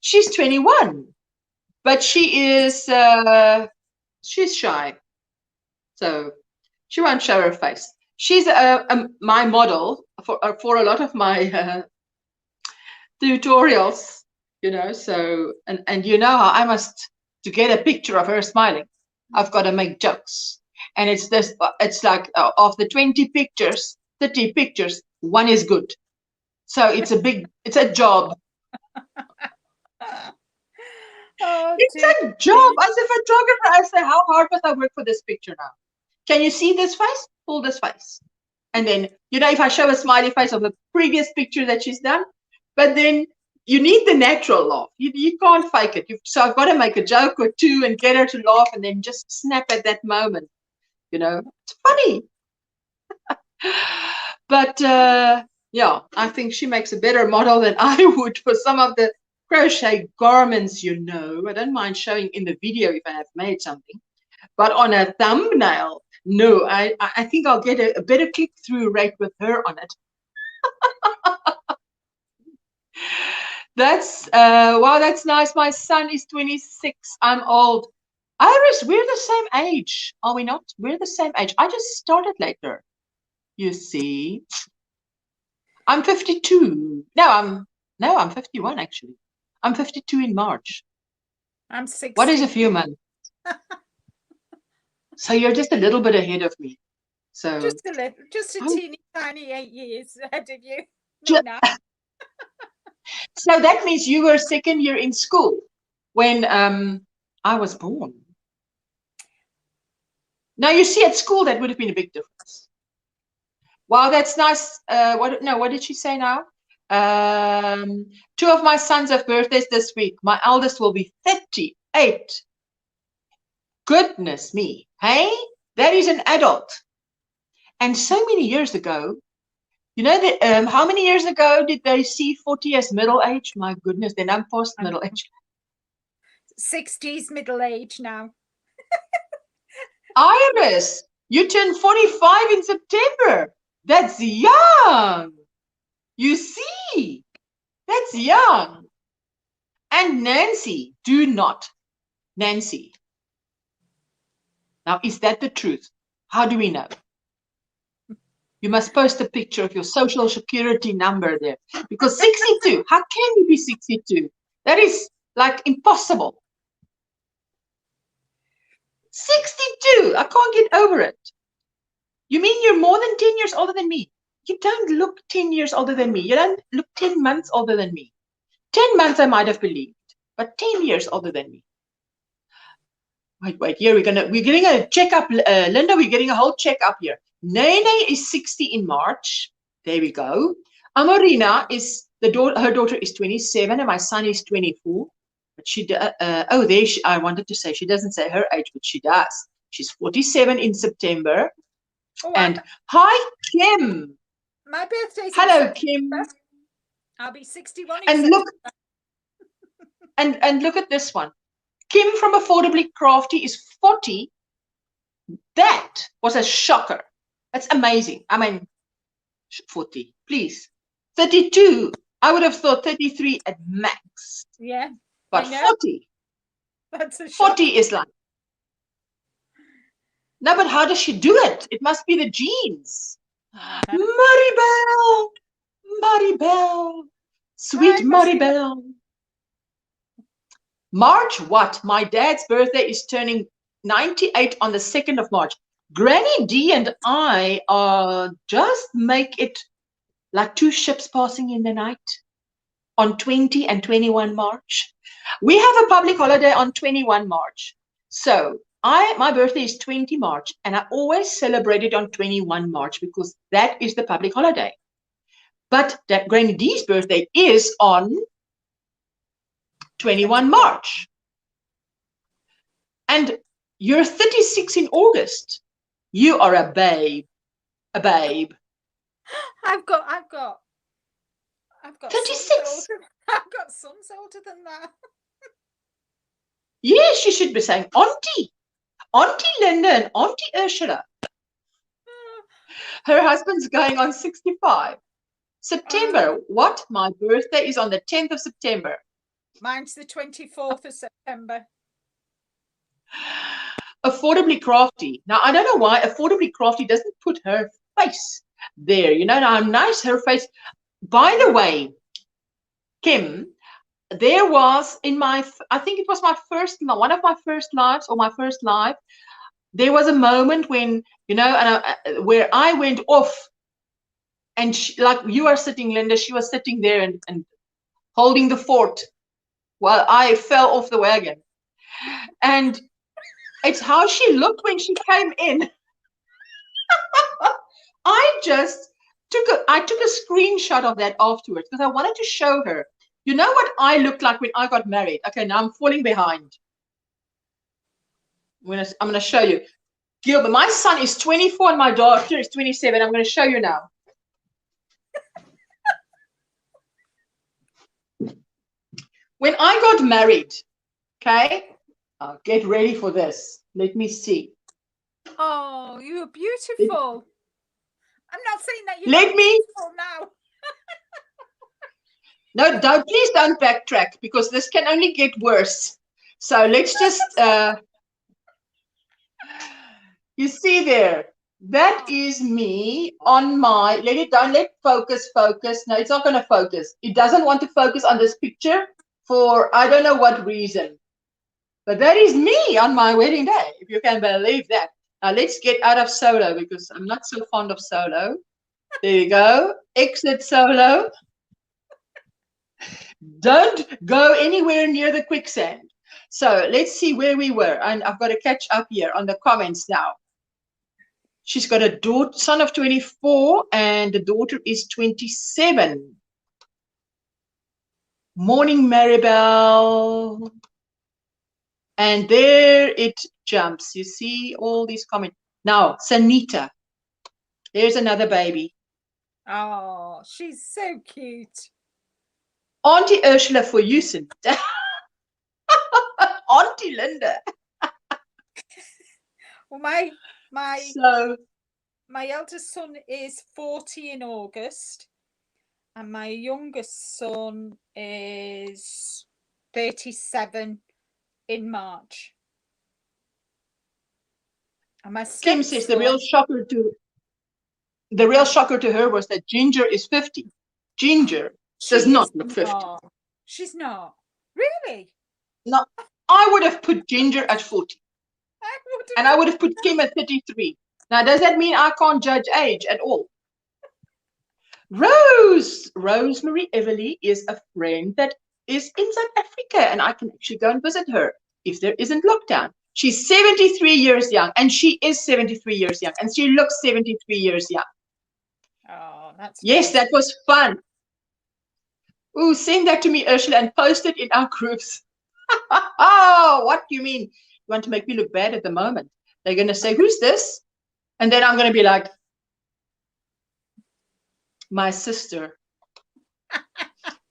She's 21, but she is, she's shy. So she won't show her face. She's my model for a lot of my tutorials, you know. So, and you know how I must, to get a picture of her smiling, I've got to make jokes. And it's this, it's like of the 20 pictures, 30 pictures, one is good. So it's a job. It's a job. As a photographer, I say, how hard must I work for this picture now? Can you see this face? Pull this face. And then, you know, if I show a smiley face of a previous picture that she's done, but then you need the natural laugh. You can't fake it. So I've got to make a joke or two and get her to laugh and then just snap at that moment. It's funny. But yeah, I think she makes a better model than I would for some of the crochet garments, I don't mind showing in the video if I have made something. But on a thumbnail, no, I think I'll get a better click-through rate with her on it. Wow, that's nice. My son is 26. I'm old. Iris, we're the same age, are we not? We're the same age. I just started later. You see, I'm 52. No, I'm 51 actually. I'm 52 in March. I'm 60. What is a few months? So you're just a little bit ahead of me. So just a little, just a teeny tiny 8 years ahead of you. No. So that means you were second year in school when I was born. Now you see, at school that would have been a big difference. Wow, that's nice. What did she say now? 2 of my sons have birthdays this week. My eldest will be 38. Goodness me, hey? That is an adult. And so many years ago, how many years ago did they see 40 as middle age? My goodness, then I'm past middle age. 60s middle age now. Iris, you turn 45 in September. That's young. You see, that's young. And Nancy, do not. Nancy. Now, is that the truth? How do we know? You must post a picture of your social security number there. Because 62, how can you be 62? That is like impossible. 62, I can't get over it. You mean you're more than 10 years older than me? You don't look 10 years older than me. You don't look 10 months older than me. 10 months I might have believed, but 10 years older than me. Wait, here we're getting a checkup, Linda, we're getting a whole checkup here. Nene is 60 in March. There we go. Amorina is, her daughter is 27 and my son is 24. But I wanted to say, she doesn't say her age, but she does. She's 47 in September. Oh, and hi, Kim. My birthday's Hello, Kim. I'll be 61 in and September. Look, and look at this one. Kim from Affordably Crafty is 40. That was a shocker. That's amazing. I mean, 40, please. 32. I would have thought 33 at max. Yeah. But 40. That's a 40 is like. No, but how does she do it? It must be the genes. Maribel. Sweet Maribel. March what? My dad's birthday is turning 98 on the 2nd of March. Granny D and I just make it like 2 ships passing in the night on 20 and 21 March. We have a public holiday on 21 March. So my birthday is 20 March and I always celebrate it on 21 March because that is the public holiday. But that Granny D's birthday is on 21 March. And you're 36 in August. You are a babe. A babe. I've got 36. I've got sons older than that. Yes, you should be saying Auntie Linda and Auntie Ursula. Her husband's going on 65. September. What? My birthday is on the 10th of September. Mine's the 24th of September. Affordably Crafty. Now, I don't know why Affordably Crafty doesn't put her face there. Now I'm nice, her face. By the way, Kim, there was I think it was one of my first lives or my first live, there was a moment when, where I went off and like you are sitting, Linda, she was sitting there and holding the fort while I fell off the wagon. And it's how she looked when she came in. I took a screenshot of that afterwards because I wanted to show her You know what I looked like when I got married? Okay, now I'm falling behind. I'm gonna show you. Gilbert, my son is 24 and my daughter is 27. I'm gonna show you now. When I got married, okay, get ready for this. Let me see. Oh, you're beautiful. I'm not saying that you're Let me beautiful now. No, please don't backtrack, because this can only get worse. So let's just, you see there, that is me on my, don't let focus. No, it's not going to focus. It doesn't want to focus on this picture for, I don't know what reason. But that is me on my wedding day, if you can believe that. Now let's get out of solo, because I'm not so fond of solo. There you go. Exit solo. Don't go anywhere near the quicksand. So let's see where we were. And I've got to catch up here on the comments now. She's got a son of 24 and the daughter is 27. Morning, Maribel. And there it jumps. You see all these comments. Now, Sanita. There's another baby. Oh, she's so cute. Auntie Ursula for you, Sanita. Auntie Linda. Well, my eldest son is 40 in August, and my youngest son is 37 in March. And my Kim says the real shocker to her was that Ginger is 50. Ginger does not look 50. She's not. Really? No, I would have put Ginger at 40. And I would have put Kim at 33. Now, does that mean I can't judge age at all? Rosemary Everly is a friend that is in South Africa, and I can actually go and visit her if there isn't lockdown. She's 73 years young, and she is 73 years young, and she looks 73 years young. Oh, that's yes, nice. That was fun. Ooh, send that to me, Ursula, and post it in our groups. Oh, what do you mean? You want to make me look bad at the moment? They're going to say, who's this? And then I'm going to be like, my sister.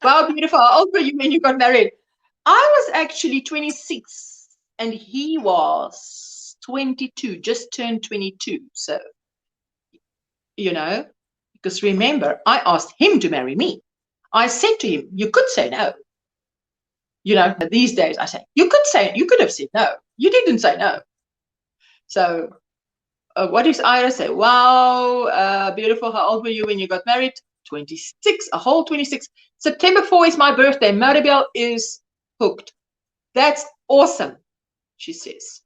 Wow, beautiful. How old were you when you got married? I was actually 26 and he was 22, just turned 22. So, because remember, I asked him to marry me. I said to him, you could say no. These days I say, you could have said no. You didn't say no. So what does Ira say? Wow, beautiful. How old were you when you got married? 26, a whole 26. September 4 is my birthday. Maribel is hooked. That's awesome, she says.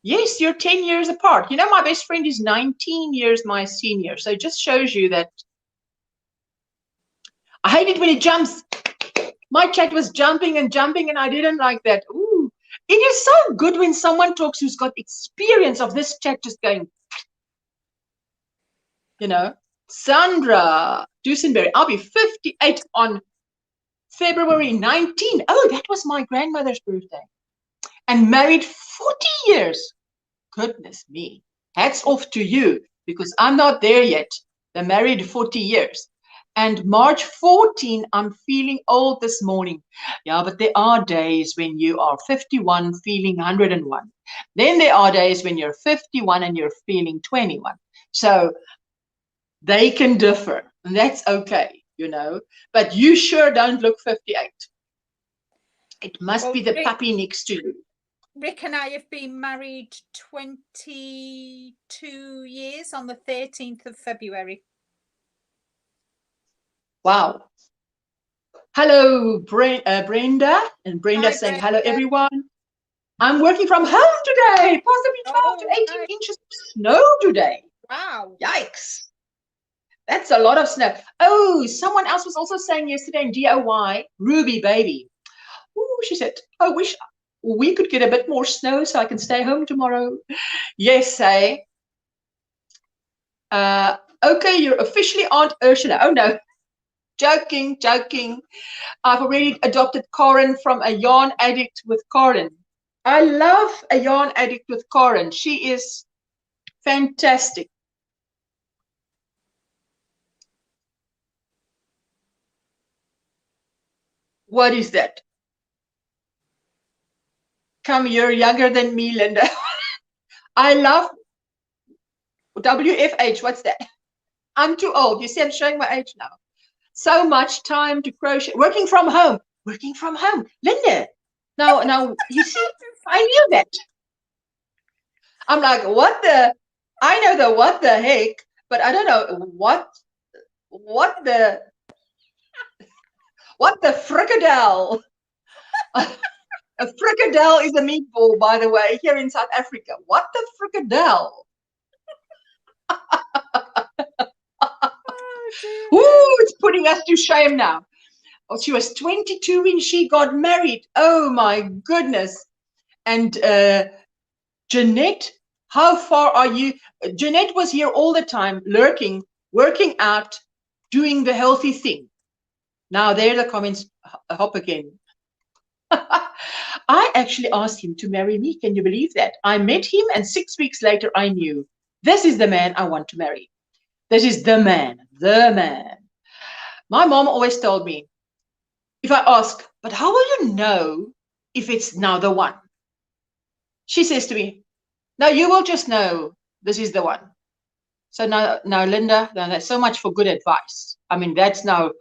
Yes, you're 10 years apart. My best friend is 19 years my senior. So it just shows you that. I hate it when it jumps. My chat was jumping and I didn't like that. Ooh, it is so good when someone talks who's got experience of this chat just going, Sandra Dusenberry, I'll be 58 on February 19. Oh, that was my grandmother's birthday. And married 40 years. Goodness me. Hats off to you, because I'm not there yet. They're married 40 years. And March 14, I'm feeling old this morning. Yeah, but there are days when you are 51 feeling 101. Then there are days when you're 51 and you're feeling 21. So they can differ, and that's okay, But you sure don't look 58. It must be the puppy next to you. Rick and I have been married 22 years on the 13th of February. Wow. Hello, Brenda. And Brenda Hi, saying, Brenda. hello, everyone. I'm working from home today. Possibly 12 to 18 inches of snow today. Wow. Yikes. That's a lot of snow. Oh, someone else was also saying yesterday in DIY, Ruby baby. Oh, she said, I wish we could get a bit more snow so I can stay home tomorrow. Yes, hey. Okay, you're officially Aunt Ursula. Oh, no. Joking, joking. I've already adopted Karen from a yarn addict with Karen. I love a yarn addict with Karen. She is fantastic. What is that? Come, you're younger than me, Linda. I love WFH. What's that? I'm too old. You see, I'm showing my age now. So much time to crochet. Working from home. Working from home. Linda. Now, you see, I knew that. I'm like, what the? I know the what the heck, but I don't know what the fricadelle. A fricadelle is a meatball, by the way, here in South Africa. What the fricadelle? Ooh, it's putting us to shame now. Oh, she was 22 when she got married. Oh my goodness. And Jeanette, how far are you? Jeanette was here all the time, lurking, working out, doing the healthy thing. Now there the comments hop again. I actually asked him to marry me. Can you believe that? I met him and 6 weeks later I knew this is the man I want to marry. This is the man, the man. My mom always told me, if I ask, but how will you know if it's now the one? She says to me, no, you will just know this is the one. So now Linda, that's so much for good advice. I mean, that's now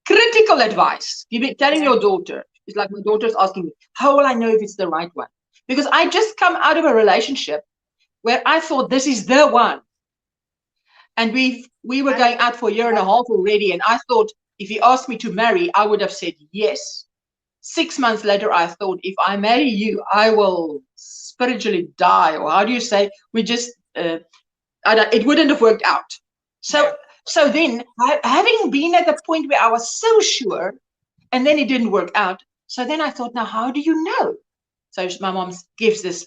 critical advice. Telling your daughter. It's like my daughter's asking me, how will I know if it's the right one? Because I just come out of a relationship where I thought this is the one. And we were going out for a year and a half already. And I thought if he asked me to marry, I would have said yes. 6 months later, I thought if I marry you, I will spiritually die. Or how do you say? We just, it wouldn't have worked out. So then, having been at the point where I was so sure, and then it didn't work out. So then I thought, now how do you know? So my mom gives this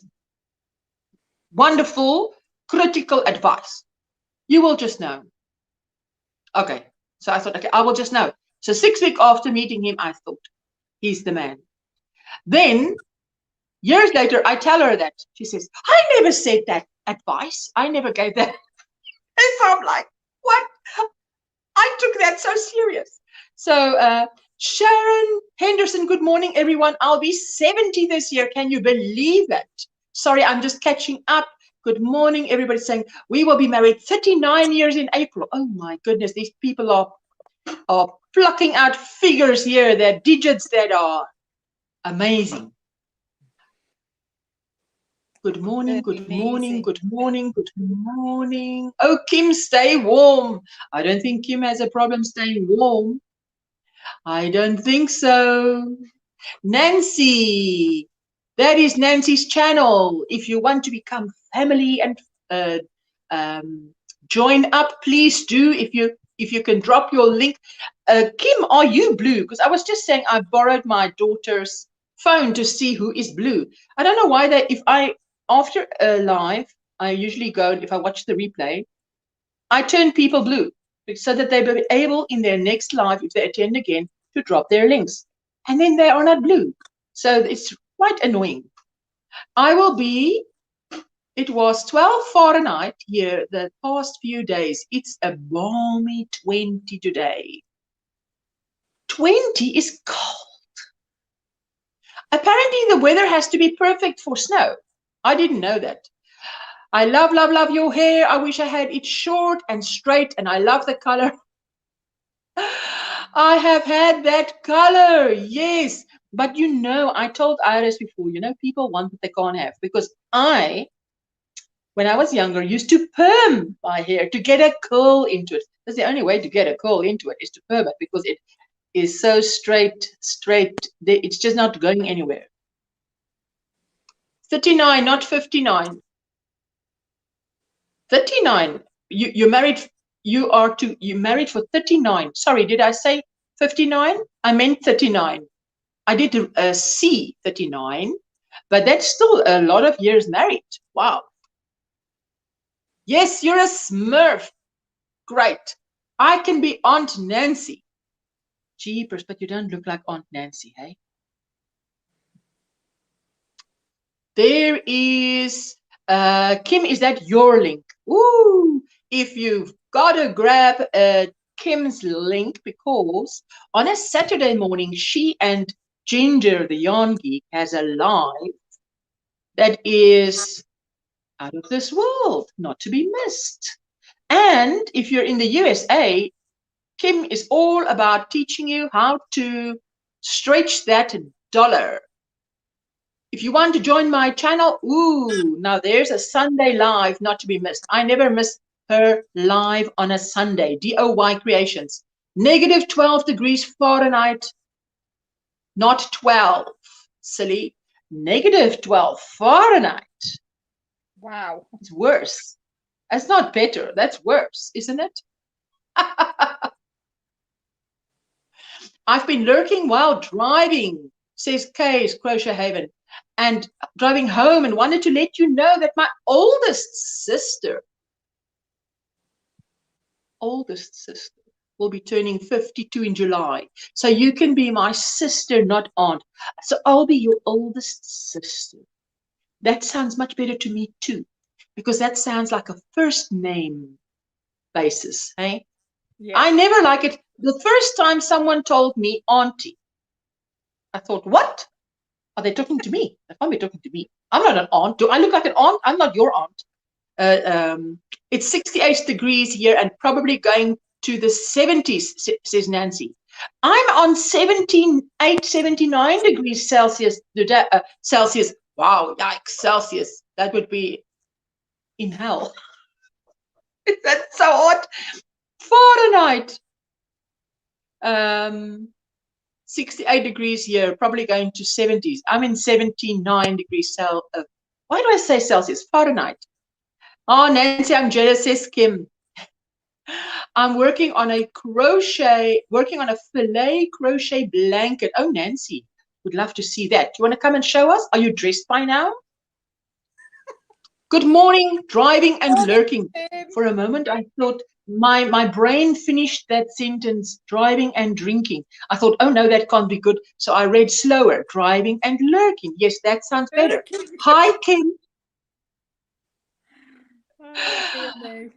wonderful, critical advice. You will just know. Okay. So I thought, okay, I will just know. So 6 weeks after meeting him, I thought, he's the man. Then, years later, I tell her that. She says, I never said that advice. I never gave that. And so I'm like, what? I took that so serious. So, Sharon Henderson, good morning, everyone. I'll be 70 this year. Can you believe it? Sorry, I'm just catching up. Good morning, everybody saying we will be married 39 years in April. Oh my goodness, these people are plucking out figures here. They're digits that are amazing. Good morning, good morning, good morning, good morning. Oh, Kim, stay warm. I don't think Kim has a problem staying warm. I don't think so. Nancy, that is Nancy's channel. If you want to become family and join up, please do. If you can drop your link. Kim, are you blue? Because I was just saying I borrowed my daughter's phone to see who is blue. I don't know why that. If I after a live, I usually go, if I watch the replay, I turn people blue so that they will be able in their next live, if they attend again, to drop their links. And then they are not blue. So it's quite annoying. I will be, it was 12 Fahrenheit here the past few days. It's a balmy 20 today. 20 is cold. Apparently the weather has to be perfect for snow. I didn't know that. I love, love, love your hair. I wish I had it short and straight, and I love the color. I have had that color, yes. But you know, I told Iris before, you know, people want what they can't have. Because when I was younger, used to perm my hair to get a curl into it. That's the only way to get a curl into it is to perm it, because it is so straight. It's just not going anywhere. 39, not 59. 39. You married. You married for 39. Sorry, did I say 59? I meant 39. I did C 39, but that's still a lot of years married. Wow. Yes, you're a Smurf. Great. I can be Aunt Nancy. Jeepers, but you don't look like Aunt Nancy, hey? There is, Kim, is that your link? Ooh, if you've got to grab Kim's link, because on a Saturday morning, she and Ginger, the yarn geek, has a live that is out of this world, not to be missed. And if you're in the USA, Kim is all about teaching you how to stretch that dollar. If you want to join my channel, ooh, now there's a Sunday live not to be missed. I never miss her live on a Sunday. DOY Creations. Negative 12 degrees Fahrenheit, not 12, silly. Negative 12 Fahrenheit. Wow. It's worse. That's not better. That's worse, isn't it? I've been lurking while driving, says Kay's Crochet Haven, and driving home, and wanted to let you know that my oldest sister will be turning 52 in July. So you can be my sister, not aunt. So I'll be your oldest sister. That sounds much better to me too, because that sounds like a first name basis, hey? Yeah. I never like it. The first time someone told me auntie, I thought, what? Are they talking to me? They can't be talking to me. I'm not an aunt. Do I look like an aunt? I'm not your aunt. It's 68 degrees here and probably going to the 70s, says Nancy. I'm on 78, 79 degrees Celsius today. Celsius. Wow, yikes, Celsius. That would be in hell. That's so hot. Fahrenheit. 68 degrees here, probably going to 70s. I'm in 79 degrees Celsius. Why do I say Celsius? Fahrenheit. Oh, Nancy, I'm jealous, says Kim. I'm working on a filet crochet blanket. Oh, Nancy, would love to see that. Do you want to come and show us? Are you dressed by now? Good morning, driving and lurking. For a moment, I thought my brain finished that sentence, driving and drinking. I thought, oh no, that can't be good. So I read slower, driving and lurking. Yes, that sounds better. Hi, Kim. Oh,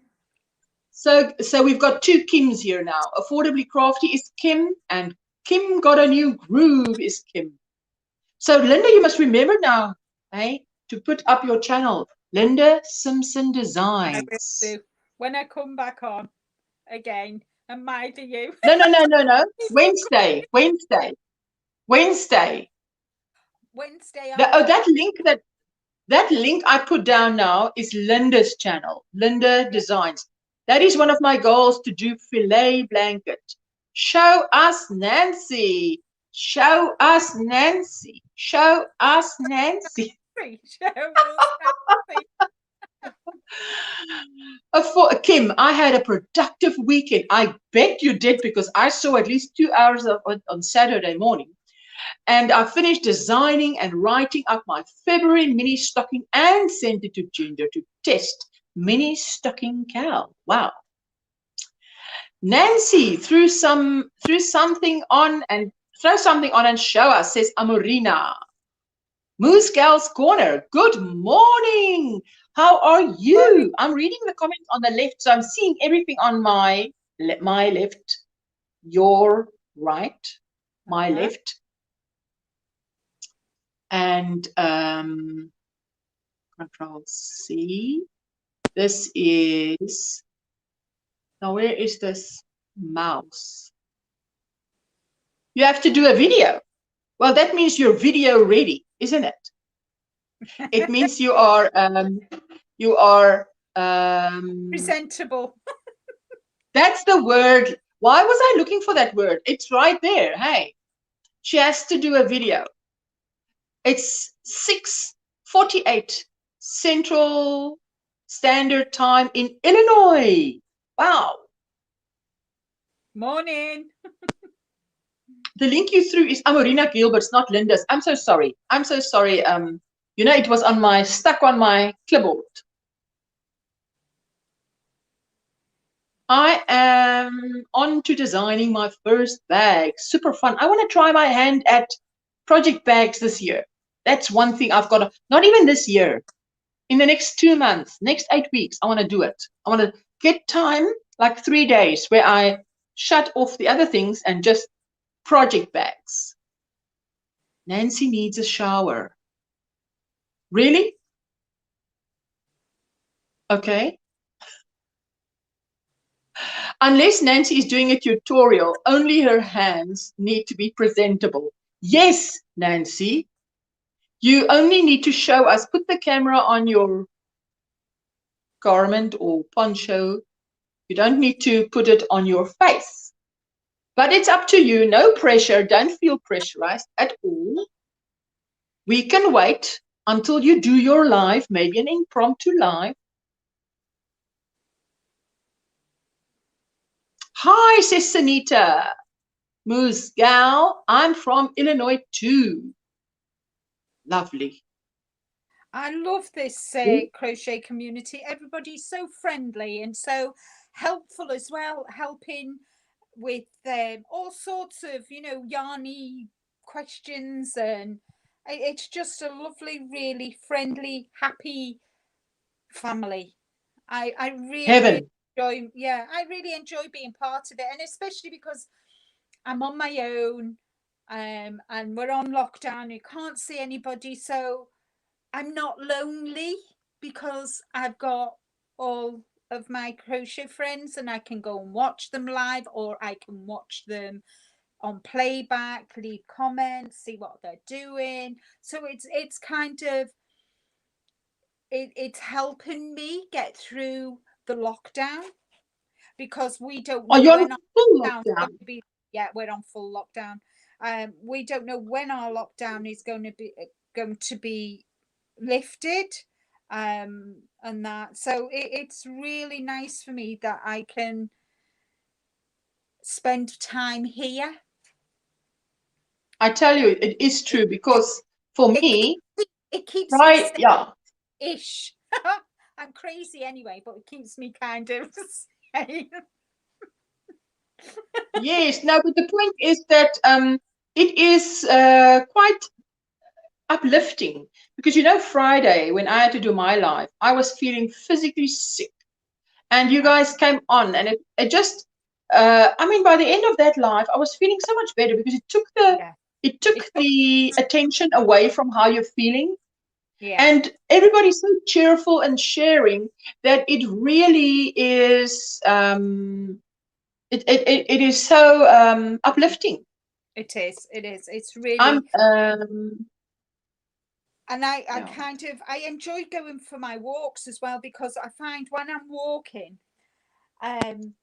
so we've got two Kims here now. Affordably Crafty is Kim, and Kim Got a New Groove is Kim. So Linda, you must remember now, hey, to put up your channel. Linda Simpson Designs. When I come back on again, and do you? No. Wednesday. That link I put down now is Linda's channel, Linda Designs. That is one of my goals, to do filet blanket. Show us Nancy. Show us Nancy. Show us Nancy. For Kim, I had a productive weekend. I bet you did, because I saw at least 2 hours on Saturday morning. And I finished designing and writing up my February mini stocking and sent it to Ginger to test. Mini stocking cow. Wow. Nancy, throw something on and show us, says Amorina. Moose Gal's Corner. Good morning. How are you? I'm reading the comments on the left, so I'm seeing everything on my left, your right, my left. And Control C. This is, now where is this mouse? You have to do a video. Well, that means you're video ready, isn't it? It means you are presentable. That's the word. Why was I looking for that word? It's right there. Hey, she has to do a video. It's 6:48 Central Standard Time in Illinois. Wow. Morning. The link you threw is Amorina Gilbert's, not Linda's. I'm so sorry. I'm so sorry. You know, it was stuck on my clipboard. I am on to designing my first bag. Super fun. I want to try my hand at project bags this year. That's one thing I've got to, not even this year. In the next 2 months, next 8 weeks, I want to do it. I want to get time, like 3 days, where I shut off the other things and just project bags. Nancy needs a shower. Really? Okay. Unless Nancy is doing a tutorial, only her hands need to be presentable. Yes, Nancy, you only need to show us, put the camera on your garment or poncho. You don't need to put it on your face. But it's up to you. No pressure. Don't feel pressurized at all. We can wait until you do your live, maybe an impromptu live. Hi, says Sanita. Moose gal, I'm from Illinois too. Lovely. I love this crochet community. Everybody's so friendly and so helpful as well, helping with all sorts of, yarny questions, and it's just a lovely, really friendly, happy family. I really, really Heaven. enjoy, yeah, I really enjoy being part of it, and especially because I'm on my own, and we're on lockdown. You can't see anybody, so I'm not lonely because I've got all of my crochet friends, and I can go and watch them live, or I can watch them on playback, leave comments, see what they're doing. So it's kind of it's helping me get through the lockdown, because we don't Are know you on when our full lockdown is lockdown? going to be. Yeah, we're on full lockdown. We don't know when our lockdown is going to be lifted, and that. So it's really nice for me that I can spend time here. I tell you, it is true, because for It me, it keeps me right, yeah. ish. I'm crazy anyway, but it keeps me kind of sane. Yes, no, but the point is that it is quite uplifting, because Friday when I had to do my live, I was feeling physically sick, and you guys came on, and it just I mean, by the end of that live, I was feeling so much better, because Yeah, it took the attention away from how you're feeling. yeah, And everybody's so cheerful and sharing that it really is it is so uplifting. it is. It is. It's really. I'm And I yeah. kind of I enjoy going for my walks as well, because I find when I'm walking, um,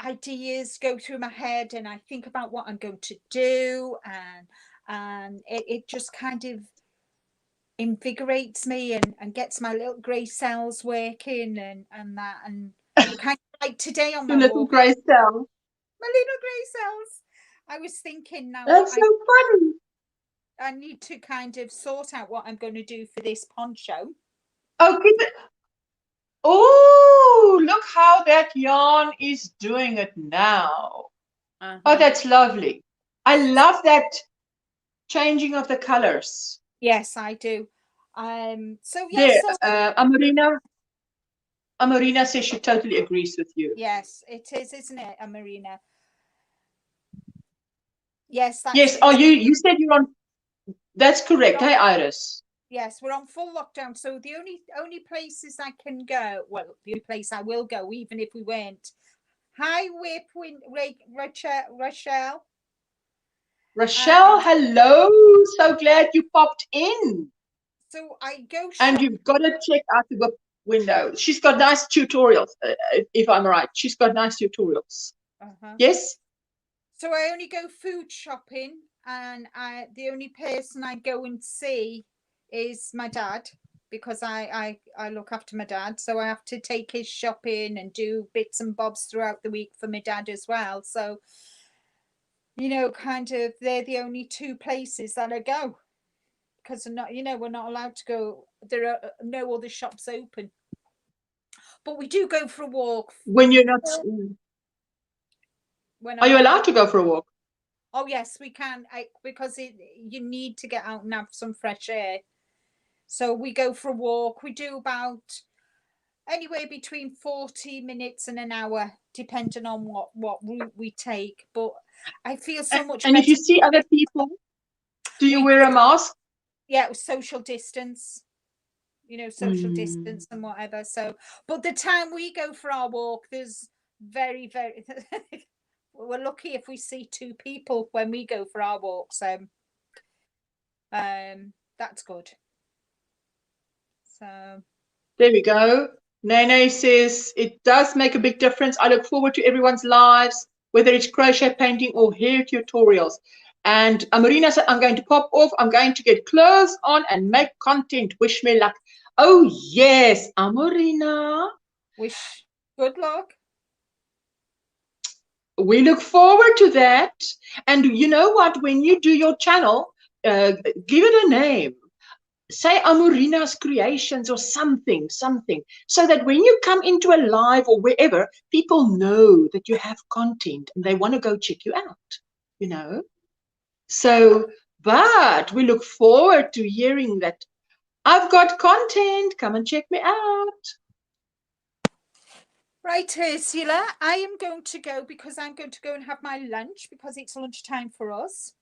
ideas go through my head, and I think about what I'm going to do, and it just kind of invigorates me, and gets my little grey cells working, and that, and kind of like today on Your my little walk, grey cell. my little grey cells. I was thinking now That's so funny. I need to kind of sort out what I'm going to do for this poncho. Oh, keep it. Oh, look how that yarn is doing it now. Oh, that's lovely. I love that changing of the colors. Yes, I do. So yes, There, so Amarina says she totally agrees with you. yes, it is, isn't it, Marina? Yes, Yes. that's Oh, it's you said you're on. That's correct. on, Hey, Iris. yes, we're on full lockdown. So the only places I can go, well, the only place I will go, even if we weren't. Hi, Rachel. Rochelle, hello. So glad you popped in. So I go And shop. you've got to check out the book window. She's got nice tutorials, if I'm right. She's got nice tutorials. Yes? So I only go food shopping, and the only person I go and see is my dad, because I look after my dad, so I have to take his shopping and do bits and bobs throughout the week for my dad as well. So kind of they're the only two places that I go, because we're not allowed to go. There are no other shops open, but we do go for a walk. When you're not. when Are I'm you on allowed to go for a walk? Oh yes, we can. Because you need to get out and have some fresh air. So we go for a walk. We do about anywhere between 40 minutes and an hour, depending on what route we take. But I feel so much And if better. you see other people, do you We wear a mask? Yeah, social distance. Social Mm. distance and whatever. So, but the time we go for our walk, there's very we're lucky if we see two people when we go for our walk. So, that's good. So There we go. Nene says it does make a big difference. I look forward to everyone's lives, whether it's crochet, painting, or hair tutorials. And Marina said, I'm going to pop off. I'm going to get clothes on and make content. Wish me luck. Oh, yes, Marina. wish good luck. We look forward to that. And you know what? When you do your channel, give it a name. Say Amorina's Creations or something, so that when you come into a live or wherever, people know that you have content and they want to go check you out. So, but we look forward to hearing that I've got content. Come and check me out. Right, Ursula, I am going to go because I'm going to go and have my lunch because it's lunchtime for us.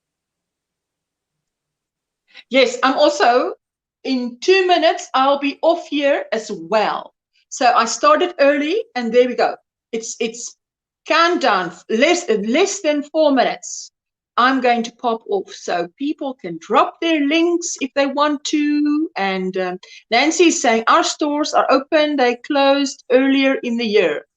Yes, I'm also, in 2 minutes, I'll be off here as well. So I started early and there we go. It's countdown, less than 4 minutes. I'm going to pop off so people can drop their links if they want to. And Nancy is saying our stores are open. They closed earlier in the year.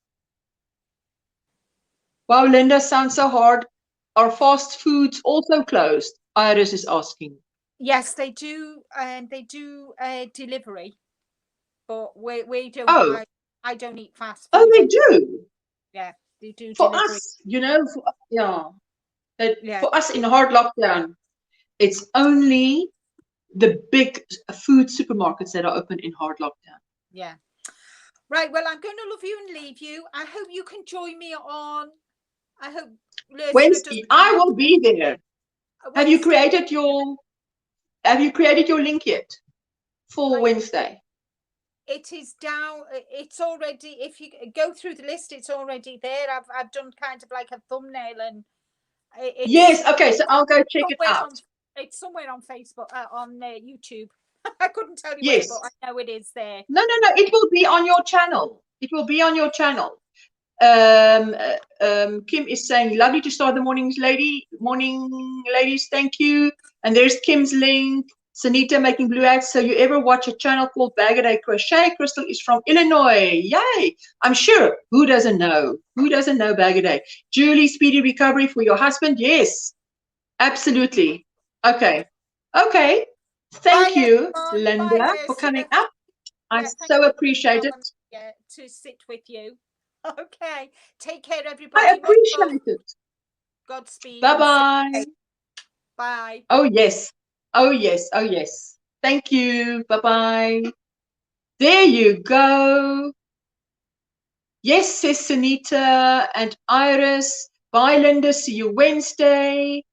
Wow, Linda, sounds so hard. Are fast foods also closed? Iris is asking. Yes, they do. They do delivery, but we don't. Oh, I don't eat fast oh, food. they do. Yeah, they do For delivery. us, yeah, Yeah. for us in hard lockdown, it's only the big food supermarkets that are open in hard lockdown. Yeah. Right. Well, I'm going to love you and leave you. I hope you can join me on. I hope Wednesday, I will be there. Have you Wednesday. created your link yet for Wednesday? It is down. It's already. If you go through the list, it's already there. I've done kind of like a thumbnail and Yes. Okay. So I'll go check it out. It's somewhere on Facebook, on YouTube. I couldn't tell you where, Yes. but I know it is there. No. It will be on your channel. It will be on your channel. Kim is saying, lovely to start the mornings, morning, ladies. Thank you. And there's Kim's link. Sanita making blue hats. So you ever watch a channel called Bag a Day Crochet? Crystal is from Illinois. Yay! I'm sure. Who doesn't know? Who doesn't know Bag a Day? Julie, speedy recovery for your husband. Yes, absolutely. Okay. Thank you, Linda, for coming up. I so appreciate it. Yeah, to sit with you. Okay. Take care, everybody. I appreciate it. Godspeed. Bye-bye. Bye. Oh, yes. Oh, yes. Oh, yes. Thank you. Bye-bye. There you go. Yes, says Sunita and Iris. Bye, Linda. See you Wednesday.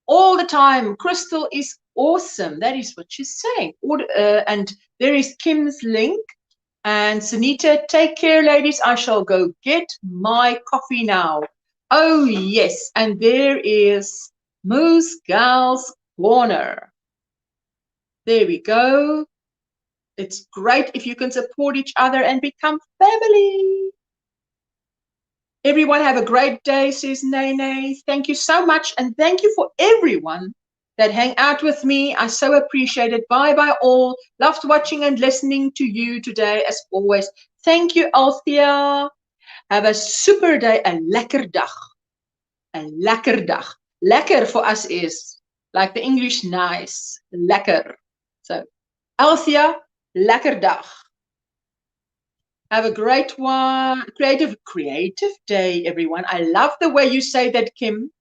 All the time. Crystal is awesome. That is what she's saying. And there is Kim's link. And Sunita, take care, ladies. I shall go get my coffee now. Oh, yes. And there is Moose Gal's Corner. There we go. It's great if you can support each other and become family. Everyone have a great day, says Nene. Thank you so much. And thank you for everyone that hang out with me. I so appreciate it. Bye all. Loved watching and listening to you today as always. Thank you, Althea. Have a super day, 'n lekker dag. 'n lekker dag. Lekker for us is like the English nice. Lekker. So, Althea, lekker dag. Have a great one. Creative day, everyone. I love the way you say that, Kim.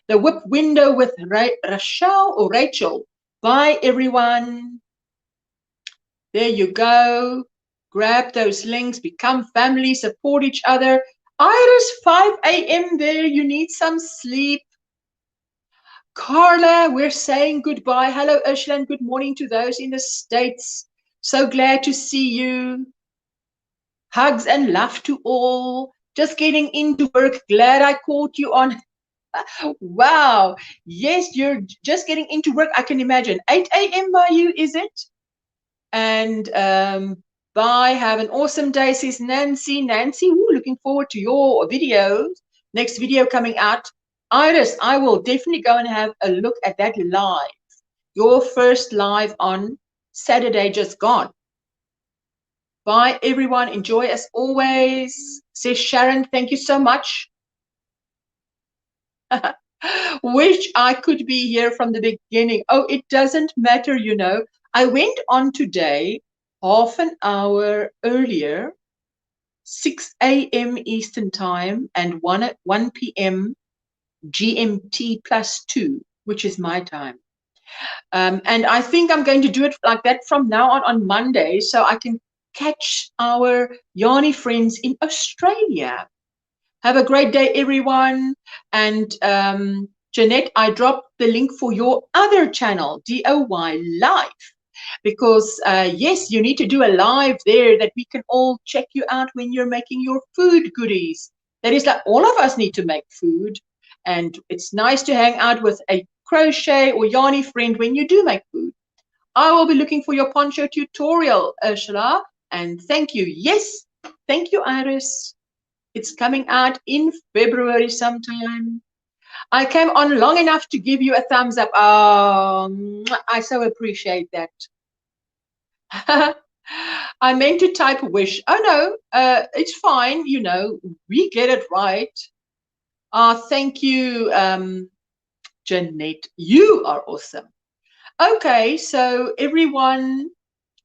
The whip window with Rachel or Rachel. Bye, everyone. There you go. Grab those links. Become family. Support each other. Iris, 5 a.m. there. You need some sleep. Carla, we're saying goodbye. Hello, Ursula, and good morning to those in the States. So glad to see you. Hugs and love to all. Just getting into work. Glad I caught you on. Wow. Yes, you're just getting into work. I can imagine. 8 a.m. by you, is it? And bye. Have an awesome day, says Nancy. Nancy, ooh, looking forward to your videos. Next video coming out. Iris, I will definitely go and have a look at that live. Your first live on Saturday just gone. Bye, everyone. Enjoy as always. Says Sharon, thank you so much. Wish I could be here from the beginning. Oh, it doesn't matter, you know. I went on today half an hour earlier, 6 a.m. Eastern Time and 1 p.m. GMT +2, which is my time. And I think I'm going to do it like that from now on Monday, so I can catch our yarny friends in Australia. Have a great day, everyone. And Jeanette, I dropped the link for your other channel, DOY Live, because yes, you need to do a live there that we can all check you out when you're making your food goodies. That is like all of us need to make food, and it's nice to hang out with a crochet or yarny friend when you do make food. I will be looking for your poncho tutorial, Ursula, and thank you. Yes, thank you, Iris. It's coming out in February sometime. I came on long enough to give you a thumbs up. Oh, I so appreciate that. I meant to type wish. Oh no, it's fine. You know, we get it right. Thank you, Jeanette. You are awesome. Okay, so everyone,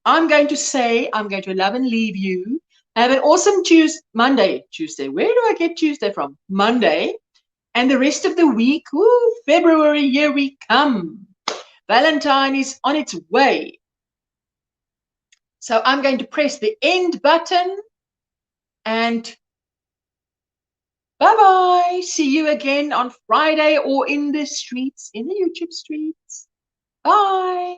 I'm going to love and leave you. Have an awesome Tuesday. Where do I get Tuesday from? Monday. And the rest of the week, woo, February, here we come. Valentine is on its way. So I'm going to press the end button and bye-bye. See you again on Friday or in the streets, in the YouTube streets. Bye.